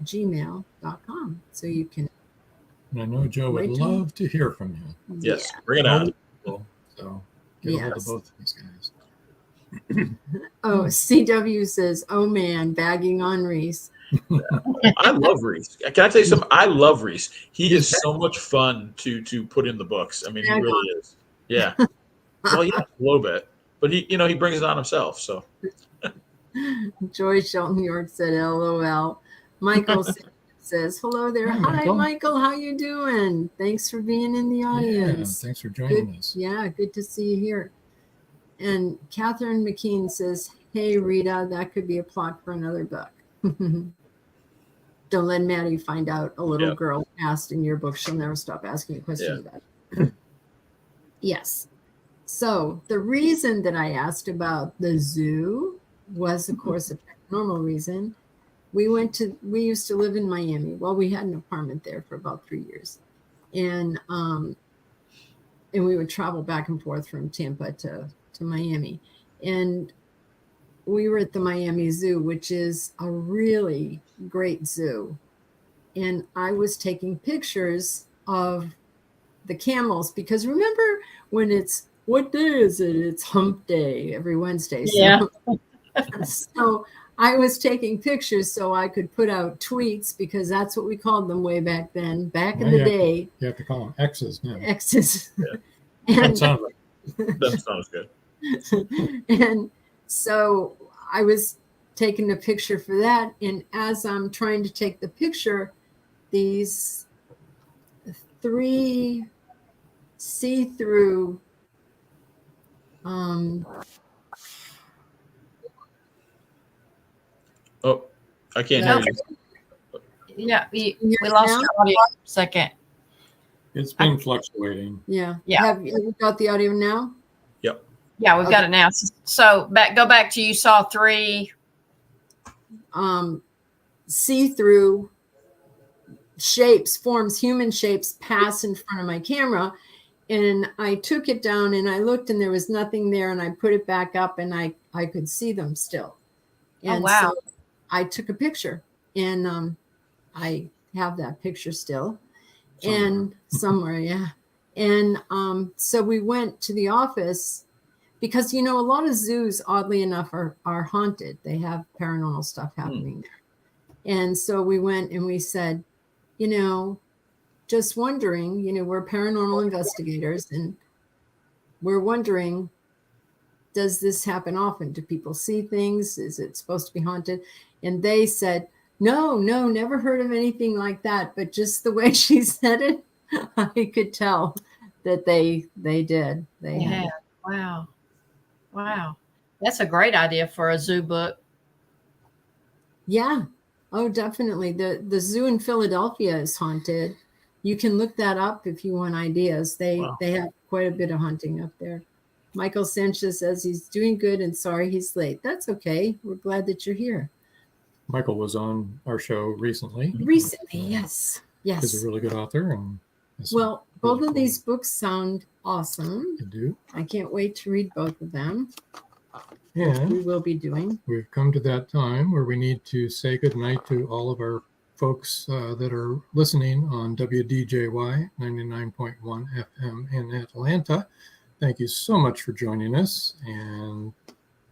@gmail.com. So you can. And I know Joe would love to hear from you. Yes, bring it on. So get a hold of both of these guys. Oh, CW says, "Oh man, bagging on Reese." I love Reese. Can I tell you something? I love Reese. He is so much fun to put in the books. I mean, he really is. Yeah. Well, yeah, a little bit, but he brings it on himself. So. Joy Shelton York said, "LOL." Michael says, "Hello there. Hi, Michael. How you doing? Thanks for being in the audience. Yeah, thanks for joining us. Yeah, good to see you here." And Catherine McKean says, "Hey, Rita, that could be a plot for another book." Don't let Maddie find out a little girl asked in your book. She'll never stop asking you questions about it. Yes. So the reason that I asked about the zoo was, of course, a paranormal reason. We used to live in Miami. Well, we had an apartment there for about 3 years. And we would travel back and forth from Tampa to Miami. And we were at the Miami Zoo, which is a really great zoo. And I was taking pictures of the camels, because remember when what day is it? It's hump day every Wednesday. So, so I was taking pictures so I could put out tweets, because that's what we called them way back then, back in the day. You have to call them X's now. X's. Yeah. And, that sounds good. And so I was taking a picture for that. And as I'm trying to take the picture, these 3 see-through Oh, I can't hear you. Yeah, we lost your audio for a second. It's been fluctuating. Yeah. Yeah. Have you got the audio now? Yep. Yeah, we've got it now. So go back to, you saw 3 see-through forms, human shapes pass in front of my camera. And I took it down and I looked and there was nothing there, and I put it back up and I could see them still. And so I took a picture, and I have that picture still. And somewhere, yeah. And so we went to the office, because, a lot of zoos, oddly enough, are haunted. They have paranormal stuff happening there. And so we went and we said, just wondering, we're paranormal investigators, and we're wondering, does this happen often? Do people see things? Is it supposed to be haunted? And they said, no, never heard of anything like that. But just the way she said it, I could tell that they did. They had. Wow. That's a great idea for a zoo book. Yeah. Oh, definitely. The zoo in Philadelphia is haunted. You can look that up if you want ideas. They have quite a bit of hunting up there. Michael Sanchez says he's doing good and sorry he's late. That's okay. We're glad that you're here. Michael was on our show recently. Yes. He's a really good author. And well, both of these books sound awesome. They do. I can't wait to read both of them. And we will be doing. We've come to that time where we need to say goodnight to all of our folks that are listening on WDJY 99.1 FM in Atlanta, thank you so much for joining us, and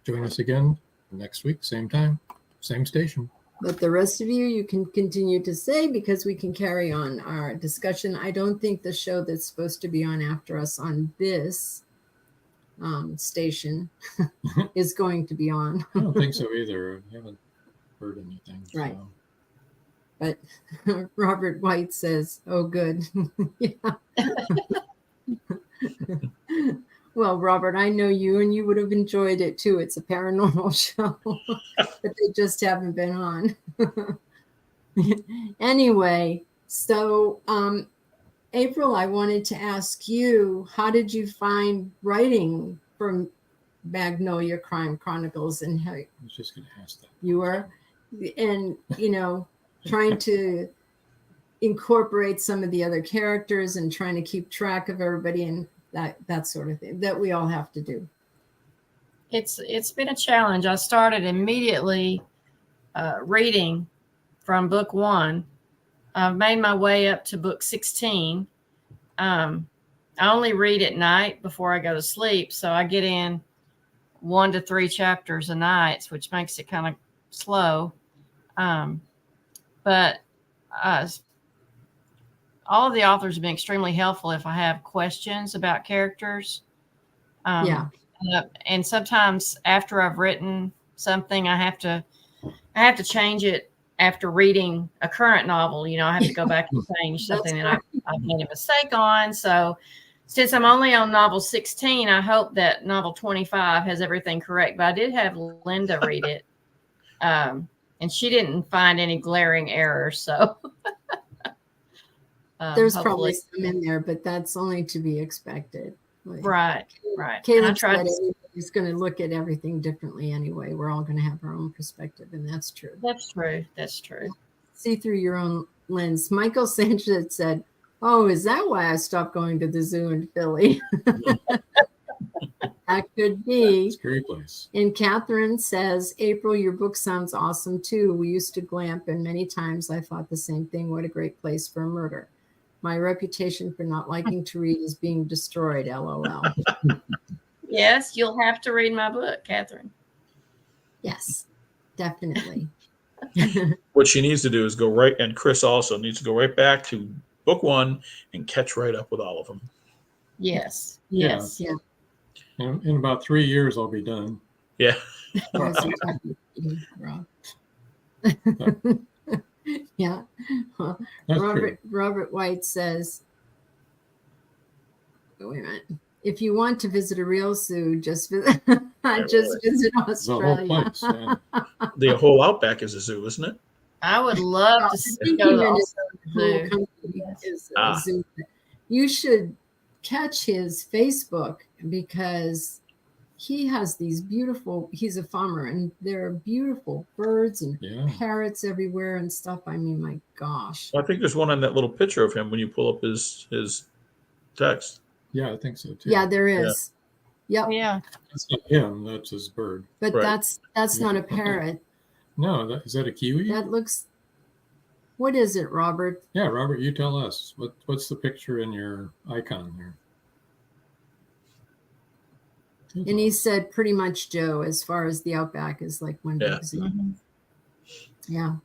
join us again next week, same time, same station. But the rest of you can continue to say, because we can carry on our discussion. I don't think the show that's supposed to be on after us on this station is going to be on. I don't think so either. I haven't heard anything. Right. So. But Robert White says, oh, good. Well, Robert, I know you, and you would have enjoyed it too. It's a paranormal show, but they just haven't been on. Anyway, so April, I wanted to ask you, how did you find writing from Magnolia Crime Chronicles, and how I was just going to ask that. you were, and trying to incorporate some of the other characters and trying to keep track of everybody and that sort of thing that we all have to do. It's been a challenge. I started immediately reading from book 1. I've made my way up to book 16. I only read at night before I go to sleep, so I get in 1 to 3 chapters a night, which makes it kind of slow. But all of the authors have been extremely helpful if I have questions about characters. And sometimes after I've written something, I have to change it after reading a current novel. I have to go back and change something that I've made a mistake on. So since I'm only on novel 16, I hope that novel 25 has everything correct. But I did have Linda read it, and she didn't find any glaring errors. So there's probably some in there, but that's only to be expected. Right. Caleb said everybody's going to look at everything differently anyway. We're all going to have our own perspective, and that's true. That's true. See through your own lens. Michael Sanchez said, oh, is that why I stopped going to the zoo in Philly? That could be. It's a great place. And Catherine says, April, your book sounds awesome too. We used to glamp, and many times I thought the same thing. What a great place for a murder. My reputation for not liking to read is being destroyed, LOL. Yes, you'll have to read my book, Catherine. Yes, definitely. What she needs to do is go right, and Chris also needs to go right back to book 1 and catch right up with all of them. Yes. Yeah. In about 3 years, I'll be done. Yeah. Yeah. Well, Robert White says, wait a minute. If you want to visit a real zoo, just visit Australia. The whole place, yeah. The whole outback is a zoo, isn't it? I would love to go to the zoo. You should catch his Facebook, because he has these beautiful, he's a farmer, and there are beautiful birds and parrots everywhere and stuff. I mean, my gosh. Well, I think there's one on that little picture of him when you pull up his text. Yeah, I think so too. Yeah, there is. Yeah. Yep. Yeah. That's not him, that's his bird. But that's not a parrot. No, is that a kiwi? That looks, what is it, Robert? Yeah, Robert, you tell us. What's the picture in your icon there? And he said pretty much Joe, as far as the outback is like one big zoo. Mm-hmm.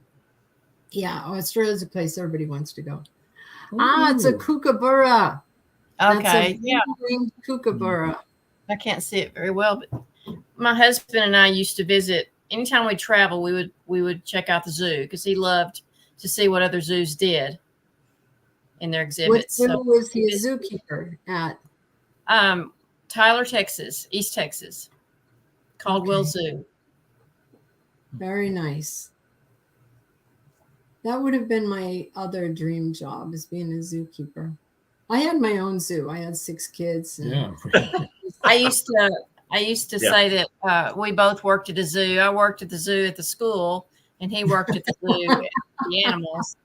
Yeah. Australia's a place everybody wants to go. Ooh. It's a kookaburra. Okay. Kookaburra. I can't see it very well, but my husband and I used to visit. Anytime we travel, we would check out the zoo, because he loved to see what other zoos did in their exhibits. What zoo was he a zookeeper at? Tyler, Texas, East Texas, Caldwell Zoo. Very nice. That would have been my other dream job, is being a zookeeper. I had my own zoo. I had 6 kids. And I used to say that we both worked at a zoo. I worked at the zoo at the school, and he worked at the zoo at the animals.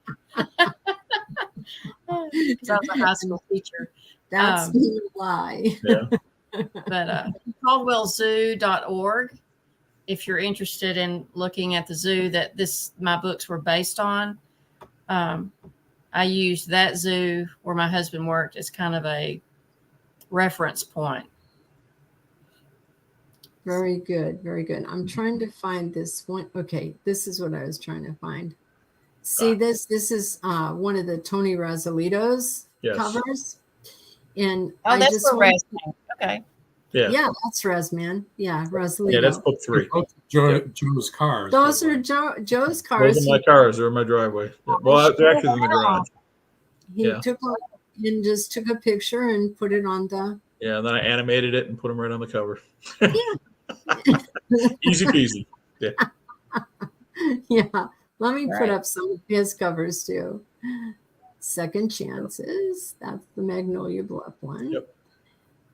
So I was a high school teacher. That's a lie. Yeah. But caldwellzoo.org, if you're interested in looking at the zoo that my books were based on, I used that zoo where my husband worked as kind of a reference point. Very good. Very good. I'm trying to find this one. Okay, this is what I was trying to find. See this? This is one of the Tony Rosalito's covers. And that's for Razman. Okay. Yeah, that's Razman. Yeah, Rosalito. Yeah, that's book 3. Joe's cars. Those are Joe's cars. Those are my cars. They're in my driveway. Yeah. Well, they're actually in the garage. He just took a picture and put it on the. Yeah, and then I animated it and put them right on the cover. Yeah. Easy peasy. Yeah. Yeah. Let me put up some of his covers too. Second Chances. That's the Magnolia Bluff one. Yep.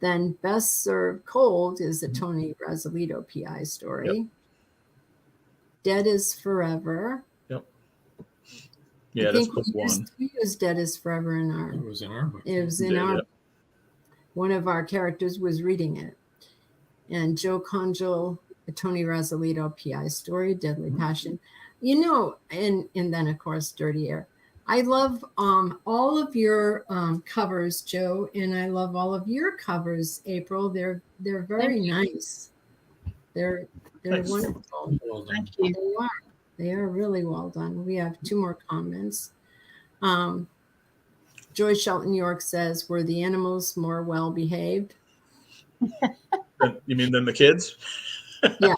Then Best Served Cold is a Tony Rosalito PI story. Yep. Dead is Forever. Yep. Yeah, that's book 1. We used Dead is Forever in our. It was in our book. It was in our. One of our characters was reading it, and Joe Congel, a Tony Rosalito PI story, Deadly Passion. You know, and then of course Dirty Air. I love all of your covers, Joe, and I love all of your covers, April. They're very nice. They're wonderful. Well, thank you. They are really well done. We have 2 more comments. Joy Shelton York says, "Were the animals more well behaved?" You mean than the kids? Yeah.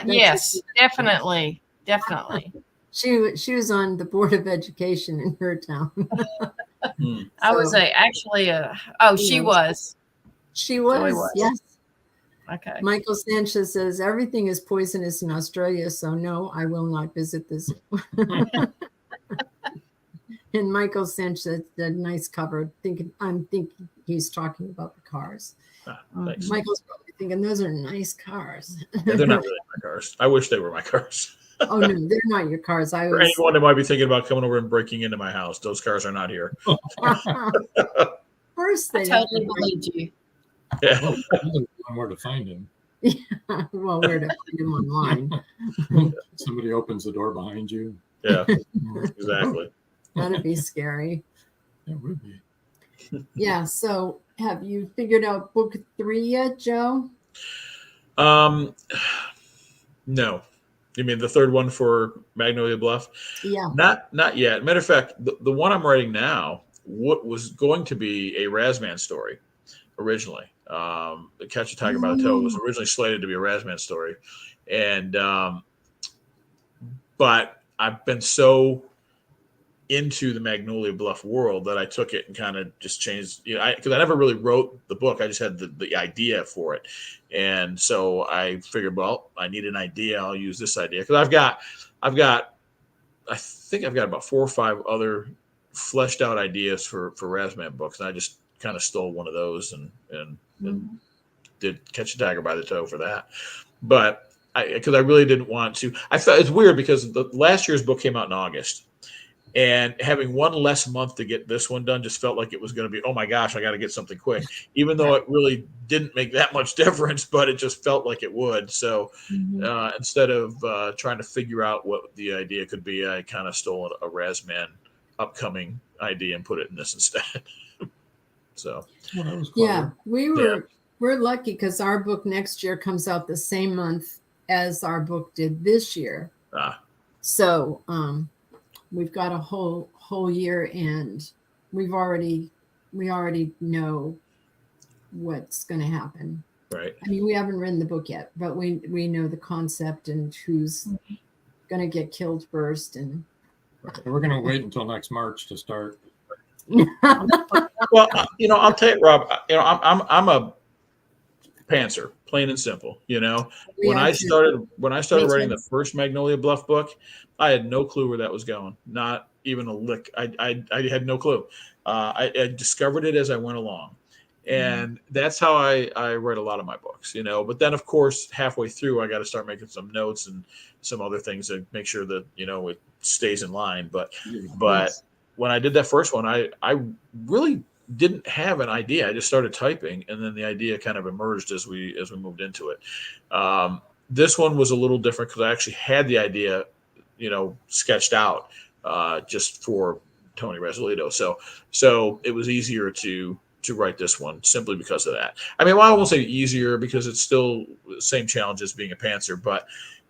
Yes, definitely. She was on the Board of Education in her town. I was she was. She was, yes. Okay. Michael Sanchez says, "Everything is poisonous in Australia, so no, I will not visit this." And Michael Sanchez did a nice cover. I'm thinking he's talking about the cars. Michael's probably thinking those are nice cars. Yeah, they're not really my cars. I wish they were my cars. Oh no, they're not your cars. For anyone that might be thinking about coming over and breaking into my house, those cars are not here. First, they totally believed you. Yeah. Where to find him? Yeah, well, where to find him online? Somebody opens the door behind you. Yeah, exactly. That'd be scary. It would be. Yeah. So, have you figured out book 3 yet, Joe? No. You mean the third one for Magnolia Bluff? Yeah. Not yet. Matter of fact, the one I'm writing now, what was going to be a Razman story originally. The Catch a Tiger by the Toe was originally slated to be a Razman story, and but I've been so into the Magnolia Bluff world that I took it and kind of just changed, because I never really wrote the book. I just had the idea for it. And so I figured, well, I need an idea. I'll use this idea. Cause I think I've got about 4 or 5 other fleshed out ideas for Razman books. And I just kind of stole one of those and did Catch a Tiger by the Toe for that. But because I really didn't want to, I thought it's weird because the last year's book came out in August. And having one less month to get this one done just felt like it was going to be, oh my gosh, I got to get something quick, even though it really didn't make that much difference, but it just felt like it would. So instead of trying to figure out what the idea could be, I kind of stole a Razman upcoming idea and put it in this instead. So, yeah, we're lucky because our book next year comes out the same month as our book did this year. So, we've got a whole year, and we already know what's going to happen. Right. I mean, we haven't written the book yet, but we know the concept and who's going to get killed first. And we're going to wait until next March to start. Well, I'll tell you, Rob. I'm a pantser, plain and simple. When I started writing the first Magnolia Bluff book, I had no clue where that was going. Not even a lick. I had no clue. I discovered it as I went along, and that's how I write a lot of my books. But then, of course, halfway through, I got to start making some notes and some other things to make sure that it stays in line. But when I did that first one, I really didn't have an idea. I just started typing, and then the idea kind of emerged as we moved into it. This one was a little different because I actually had the idea, sketched out just for Tony Rasolito. So it was easier to write this one simply because of that. I mean, well, I won't say easier because it's still the same challenge as being a pantser,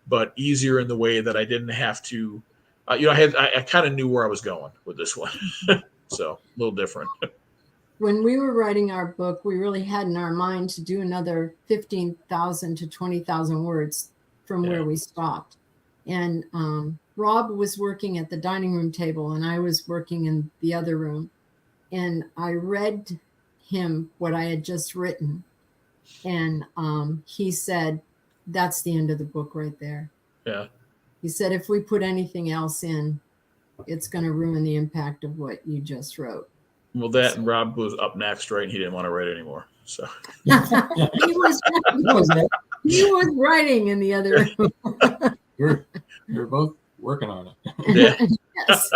but easier in the way that I didn't have to, I kind of knew where I was going with this one. So a little different. When we were writing our book, we really had in our mind to do another 15,000 to 20,000 words from where we stopped. And Rob was working at the dining room table and I was working in the other room. And I read him what I had just written. And he said, that's the end of the book right there. Yeah. He said, if we put anything else in, it's going to ruin the impact of what you just wrote. Well, and Rob was up next, right? And he didn't want to write anymore. So he was writing in the other room. You're both working on it. Yes.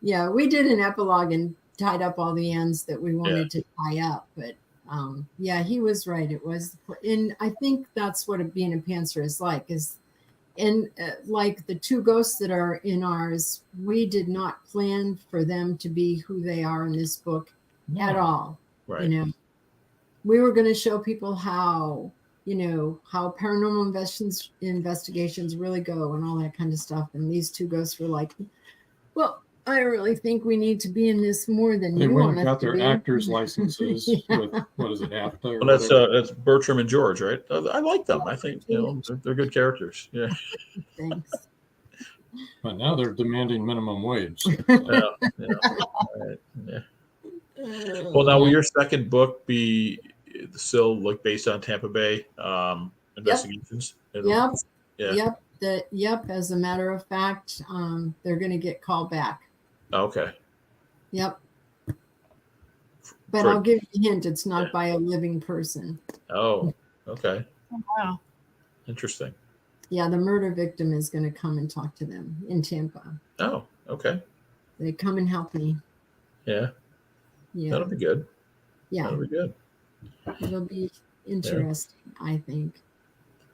Yeah, we did an epilogue and tied up all the ends that we wanted to tie up. But yeah, he was right. It was, and I think that's what being a pantser is like. And like the two ghosts that are in ours, we did not plan for them to be who they are in this book at all. Right. You know, we were going to show people how paranormal investigations really go and all that kind of stuff. And these two ghosts were like, well, I really think we need to be in this more than they you went want and us got to their be. actors' licenses with, what is it, AFTA? Well, that's Bertram and George, right? I like them. I think they're good characters. Yeah. Thanks. But now they're demanding minimum wage. All right. Yeah. Well, now will your second book be still like based on Tampa Bay investigations? Yep. Yeah. Yep. As a matter of fact, they're going to get called back. Okay. Yep. But I'll give you a hint. It's not by a living person. Oh, okay. Wow. Interesting. Yeah, the murder victim is going to come and talk to them in Tampa. Oh, okay. They come and help me. Yeah. Yeah. That'll be good. Yeah. That'll be good. It'll be interesting, I think.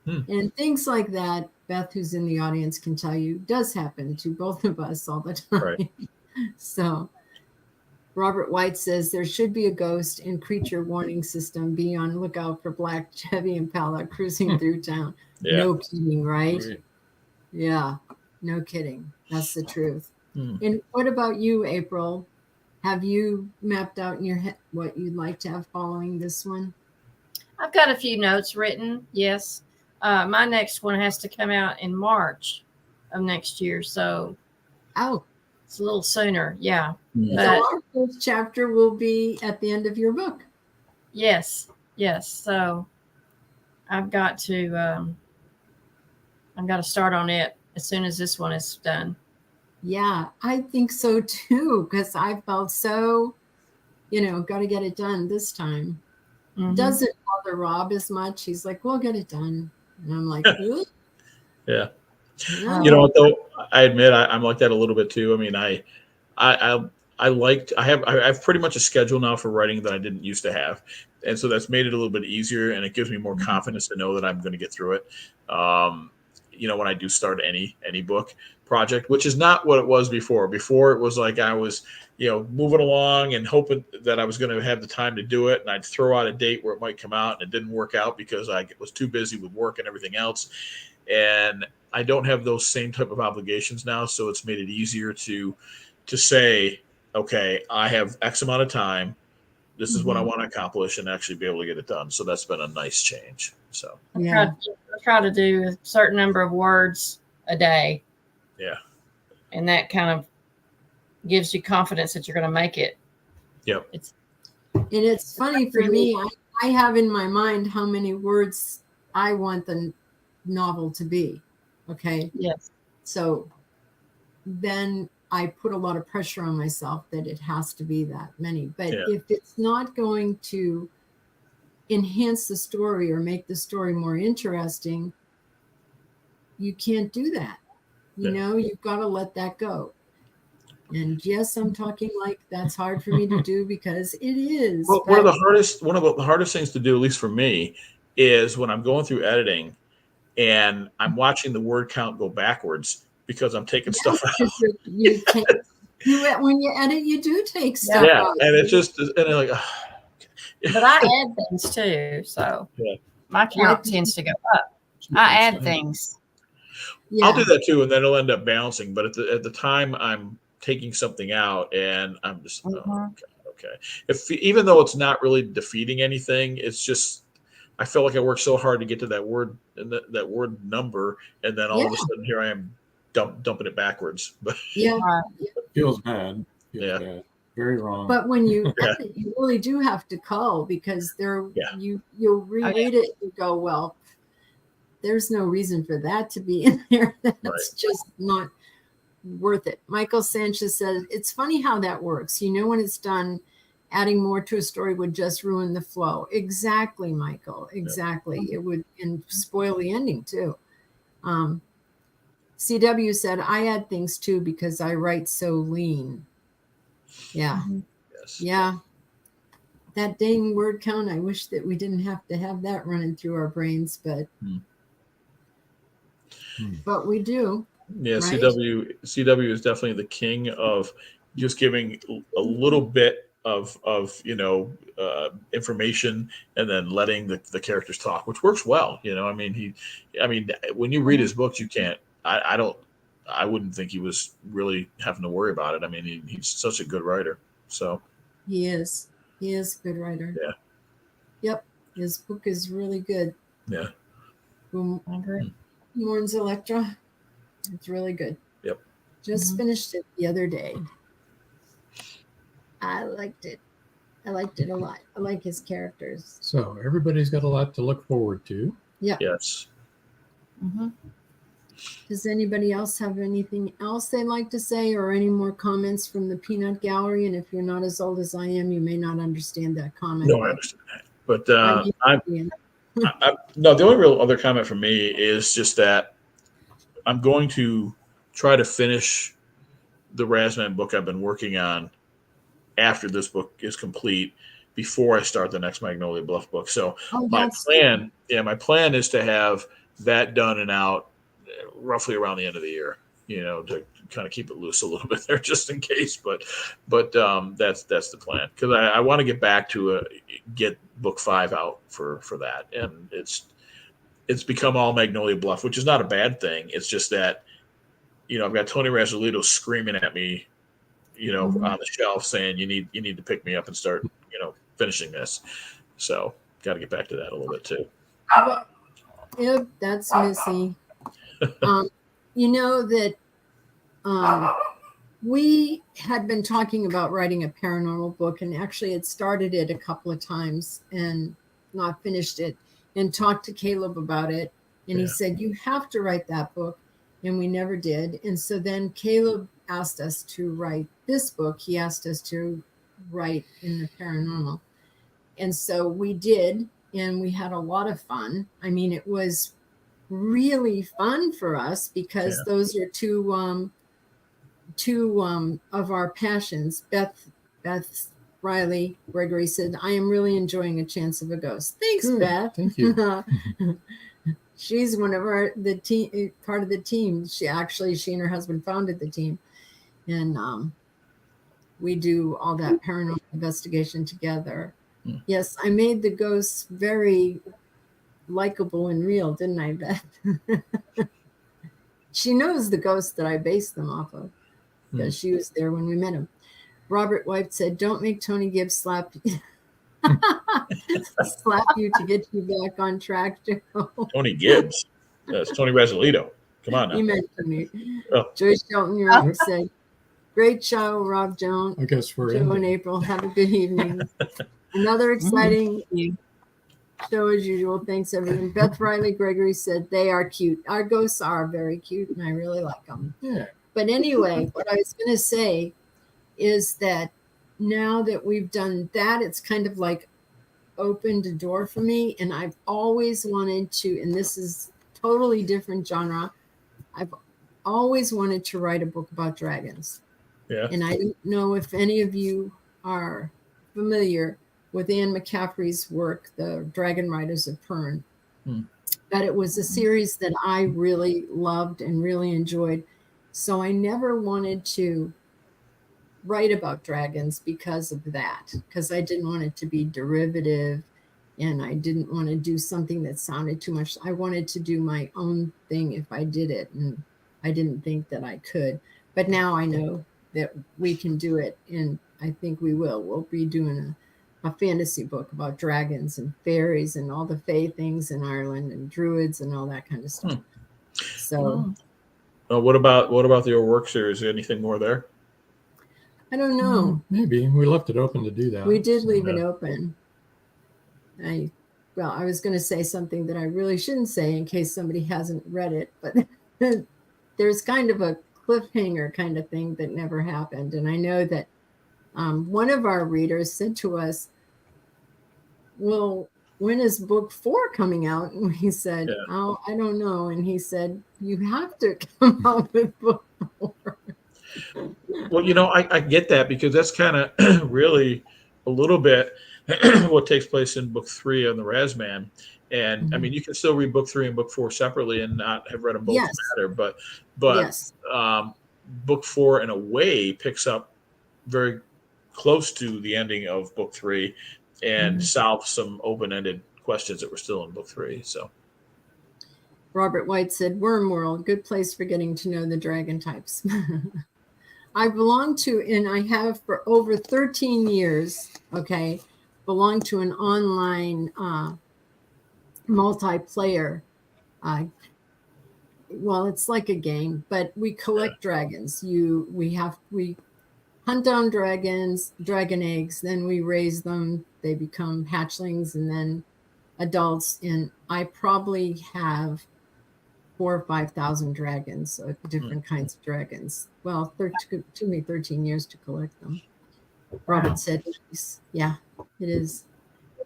Hmm. And things like that, Beth, who's in the audience, can tell you, does happen to both of us all the time. Right. So Robert White says there should be a ghost and creature warning system. Be on lookout for black Chevy Impala cruising through town. Yeah. No kidding, right? Right. Yeah, no kidding. That's the truth. Hmm. And what about you, April? Have you mapped out in your head what you'd like to have following this one? I've got a few notes written. Yes. My next one has to come out in March of next year. So it's a little sooner. Yeah. Hmm. So our first chapter will be at the end of your book. Yes. So I've got to start on it as soon as this one is done. Yeah, I think so too, because I felt so, got to get it done this time. Mm-hmm. Doesn't bother Rob as much. He's like, we'll get it done. And I'm like, yeah. No. You know what though? I admit I'm like that a little bit too. I mean, I have pretty much a schedule now for writing that I didn't used to have. And so that's made it a little bit easier and it gives me more confidence to know that I'm going to get through it. When I do start any book project, which is not what it was before. Before it was like I was, moving along and hoping that I was going to have the time to do it. And I'd throw out a date where it might come out and it didn't work out because I was too busy with work and everything else. And I don't have those same type of obligations now. So it's made it easier to say, okay, I have X amount of time. This is what I want to accomplish and actually be able to get it done. So that's been a nice change. So Yeah. I try to do a certain number of words a day. Yeah. And that kind of gives you confidence that you're going to make it. Yep. And it's funny for me, I have in my mind how many words I want the novel to be. Okay. Yes. So then I put a lot of pressure on myself that it has to be that many. But if it's not going to enhance the story or make the story more interesting, you can't do that. You've got to let that go. And yes, I'm talking like that's hard for me to do because it is. Well, one of the hardest things to do, at least for me, is when I'm going through editing and I'm watching the word count go backwards because I'm taking stuff out. When you edit, you do take stuff out. And it's just, and they're like, But I add things too, so my count tends to go up. I add things. Yeah. I'll do that too, and then it'll end up balancing. But at the time, I'm taking something out, and I'm just okay. Even though it's not really defeating anything, it's just I feel like I worked so hard to get to that word and that word number, and then all of a sudden here I am dumping it backwards. But it feels bad. Bad. Very wrong. But when you edit, you really do have to cull, because you'll reread it and go, well, there's no reason for that to be in there. That's just not worth it. Michael Sanchez says, it's funny how that works. You know, when it's done, adding more to a story would just ruin the flow. Exactly, Michael. Exactly. It would, and spoil the ending too. CW said, I add things too because I write so lean. Yeah. Yes. Yeah. That dang word count, I wish that we didn't have to have that running through our brains, but we do. Yeah, right? CW is definitely the king of just giving a little bit of information and then letting the characters talk, which works well. You know, I mean, when you read his books, you can't. I wouldn't think he was really having to worry about it. I mean, he's such a good writer. So he is a good writer. Yeah. Yep. His book is really good. Yeah. I agree. Morn's Electra. It's really good. Yep. Just finished it the other day. I liked it. I liked it a lot. I like his characters. So everybody's got a lot to look forward to. Yeah. Yes. Does anybody else have anything else they'd like to say, or any more comments from the Peanut Gallery? And if you're not as old as I am, you may not understand that comment. No, I understand that. But no, the only real other comment from me is just that I'm going to try to finish the Razman book I've been working on after this book is complete, before I start the next Magnolia Bluff book. So my plan is to have that done and out roughly around the end of the year, you know, to kind of keep it loose a little bit there just in case. But that's the plan, because I want to get back to get book 5 out for that. And it's become all Magnolia Bluff, which is not a bad thing. It's just that, you know, I've got Tony Razzolito screaming at me, you know, on the shelf saying you need to pick me up and start, you know, finishing this. So got to get back to that a little bit too. Yep, that's Missy. You know that we had been talking about writing a paranormal book, and actually had started it a couple of times and not finished it, and talked to Caleb about it. And he said, you have to write that book. And we never did. And so then Caleb asked us to write this book. He asked us to write in the paranormal. And so we did, and we had a lot of fun. I mean, it was really fun for us, because those are two of our passions. Beth Riley Gregory said, I am really enjoying A Chance of a Ghost. Thanks, Beth. Thank you. She's one of part of the team. She and her husband founded the team. And we do all that paranormal investigation together. Yes, I made the ghosts very likable and real, didn't I, Beth? She knows the ghosts that I based them off of, because she was there when we met him. Robert White said, don't make Tony Gibbs slap you to get you back on track, Joe. Tony Gibbs. That's Tony Razzolito. Come on now. He meant to me. Oh. Joyce Shelton Europe said, great show, Rob Jones. I guess we're Joe and April. Have a good evening. Another exciting show as usual. Thanks, everyone. Beth Riley Gregory said, they are cute. Our ghosts are very cute, and I really like them. Yeah. But anyway, what I was going to say is that now that we've done that, it's kind of like opened a door for me. And I've always wanted to, and this is totally different genre, I've always wanted to write a book about dragons. Yeah. And I don't know if any of you are familiar with Anne McCaffrey's work, The Dragon Riders of Pern. But it was a series that I really loved and really enjoyed. So I never wanted to write about dragons because of that, because I didn't want it to be derivative, and I didn't want to do something that sounded too much. I wanted to do my own thing if I did it, and I didn't think that I could. But now I know that we can do it, and I think we will. We'll be doing a fantasy book about dragons and fairies and all the fae things in Ireland and druids and all that kind of stuff. So what about the O'Rourke series? Anything more there? I don't know. Maybe we left it open to do that. We did leave it open. I was going to say something that I really shouldn't say in case somebody hasn't read it, but there's kind of a cliffhanger kind of thing that never happened. And I know that one of our readers said to us, well, when is book 4 coming out? And we said, oh, I don't know. And he said, you have to come out with book 4. Well, I get that, because that's kind of really a little bit what takes place in book 3 on the Razman. And I mean, you can still read book 3 and book 4 separately and not have read them both matter. But book 4 in a way picks up very close to the ending of book 3 and solves some open-ended questions that were still in book 3. So Robert White said, Worm World, good place for getting to know the dragon types. I belong to, and I have for over 13 years, belonged to an online multiplayer. Well, it's like a game, but we collect dragons. We hunt down dragons, dragon eggs, then we raise them. They become hatchlings and then adults. And I probably have 4,000 or 5,000 dragons, different kinds of dragons. Well, it took me 13 years to collect them. Robert said, yeah, it is.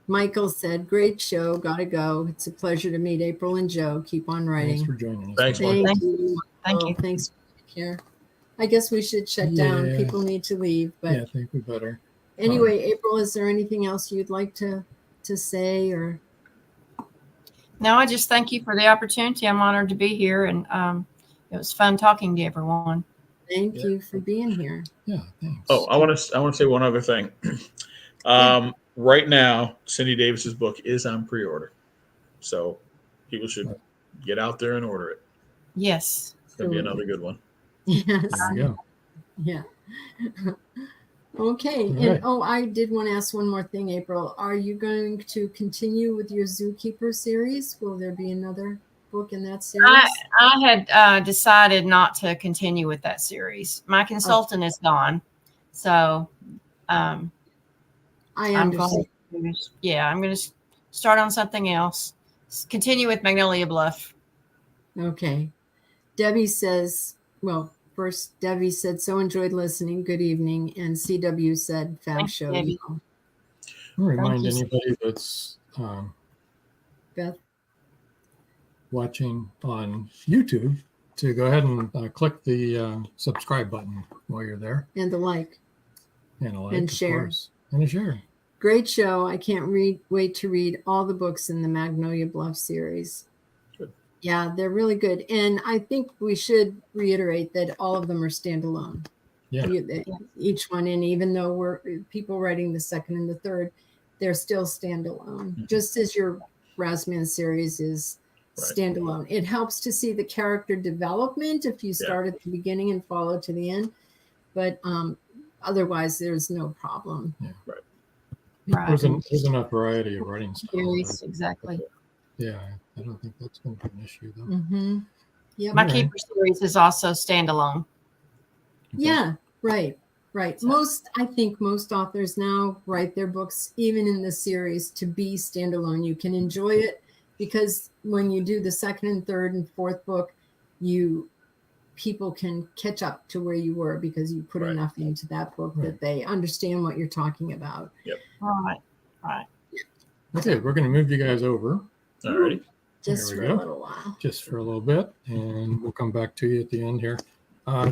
Michael said, great show, gotta go. It's a pleasure to meet April and Joe. Keep on writing. Thanks for joining us. Thanks, Thank Michael. you. Thank you. Thanks for being here. I guess we should shut down. Yeah. People need to leave. But I think we better. anyway, April, is there anything else you'd like to say? Or No, I just thank you for the opportunity. I'm honored to be here, and it was fun talking to everyone. thank you for being here. Yeah, thanks. Oh, I want to say one other thing. Right now, Cindy Davis's book is on pre-order, so people should get out there and order it. Yes, It's gonna be another good one. Yes. There you go. Yeah. Okay. All right. I did want to ask one more thing, April. Are you going to continue with your Zookeeper series? Will there be another book in that series? I had decided not to continue with that series. My consultant is gone, so I I'm understand. going to start on something else. Continue with Magnolia Bluff. Okay. Debbie says, well, first, Debbie said, so enjoyed listening. Good evening. And CW said, fab Thanks, show. Debbie. I'll remind you. anybody that's Beth. watching on YouTube to go ahead and click the subscribe button while you're there. And the like. And a like, And of share. course. And a share. Great show. I can't wait to read all the books in the Magnolia Bluff series. Good. Yeah, they're really good. And I think we should reiterate that all of them are standalone. Yeah. Each one, and even though we're people writing the second and the third, they're still standalone. Just as your Razman series is standalone. It helps to see the character development if you start at the beginning and follow to the end. But otherwise, there's no problem. Yeah. Right. There's enough variety of writing styles. Series, exactly. Yeah, I don't think that's going to be an issue, though. Mm-hmm. Yep. My All right. Keeper series is also standalone. Yeah, right. I think most authors now write their books, even in the series, to be standalone. You can enjoy it because when you do the second and third and fourth book, people can catch up to where you were because you put enough into that book that they understand what you're talking about. Yep. Right. Okay, we're going to move you guys over All right. Just There for we a go. little while. just for a little bit, and we'll come back to you at the end here.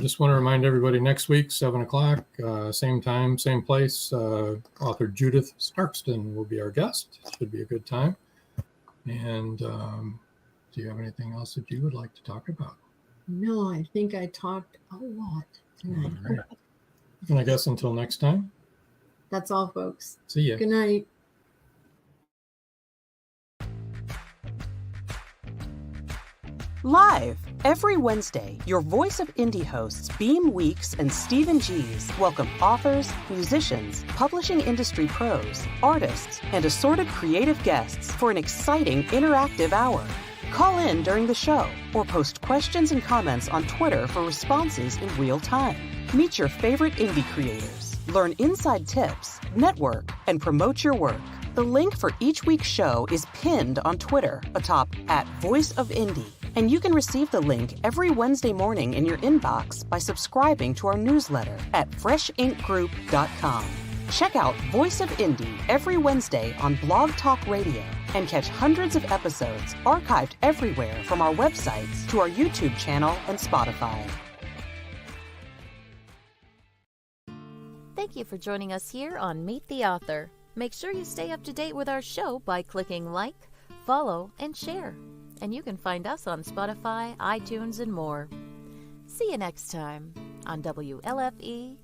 Just want to remind everybody next week, 7 o'clock, same time, same place. Author Judith Starkston will be our guest. Should be a good time. And do you have anything else that you would like to talk about? No, I think I talked a lot tonight. All right. And I guess until next time. That's all, folks. See ya. Good night. Live every Wednesday, your Voice of Indie hosts Beam Weeks and Stephen Gees welcome authors, musicians, publishing industry pros, artists, and assorted creative guests for an exciting interactive hour. Call in during the show or post questions and comments on Twitter for responses in real time. Meet your favorite indie creators, learn inside tips, network, and promote your work. The link for each week's show is pinned on Twitter atop @VoiceOfIndie. And you can receive the link every Wednesday morning in your inbox by subscribing to our newsletter at freshinkgroup.com. Check out Voice of Indie every Wednesday on Blog Talk Radio and catch hundreds of episodes archived everywhere from our websites to our YouTube channel and Spotify. Thank you for joining us here on Meet the Author. Make sure you stay up to date with our show by clicking like, follow, and share. And you can find us on Spotify, iTunes, and more. See you next time on WLFE-DV.com.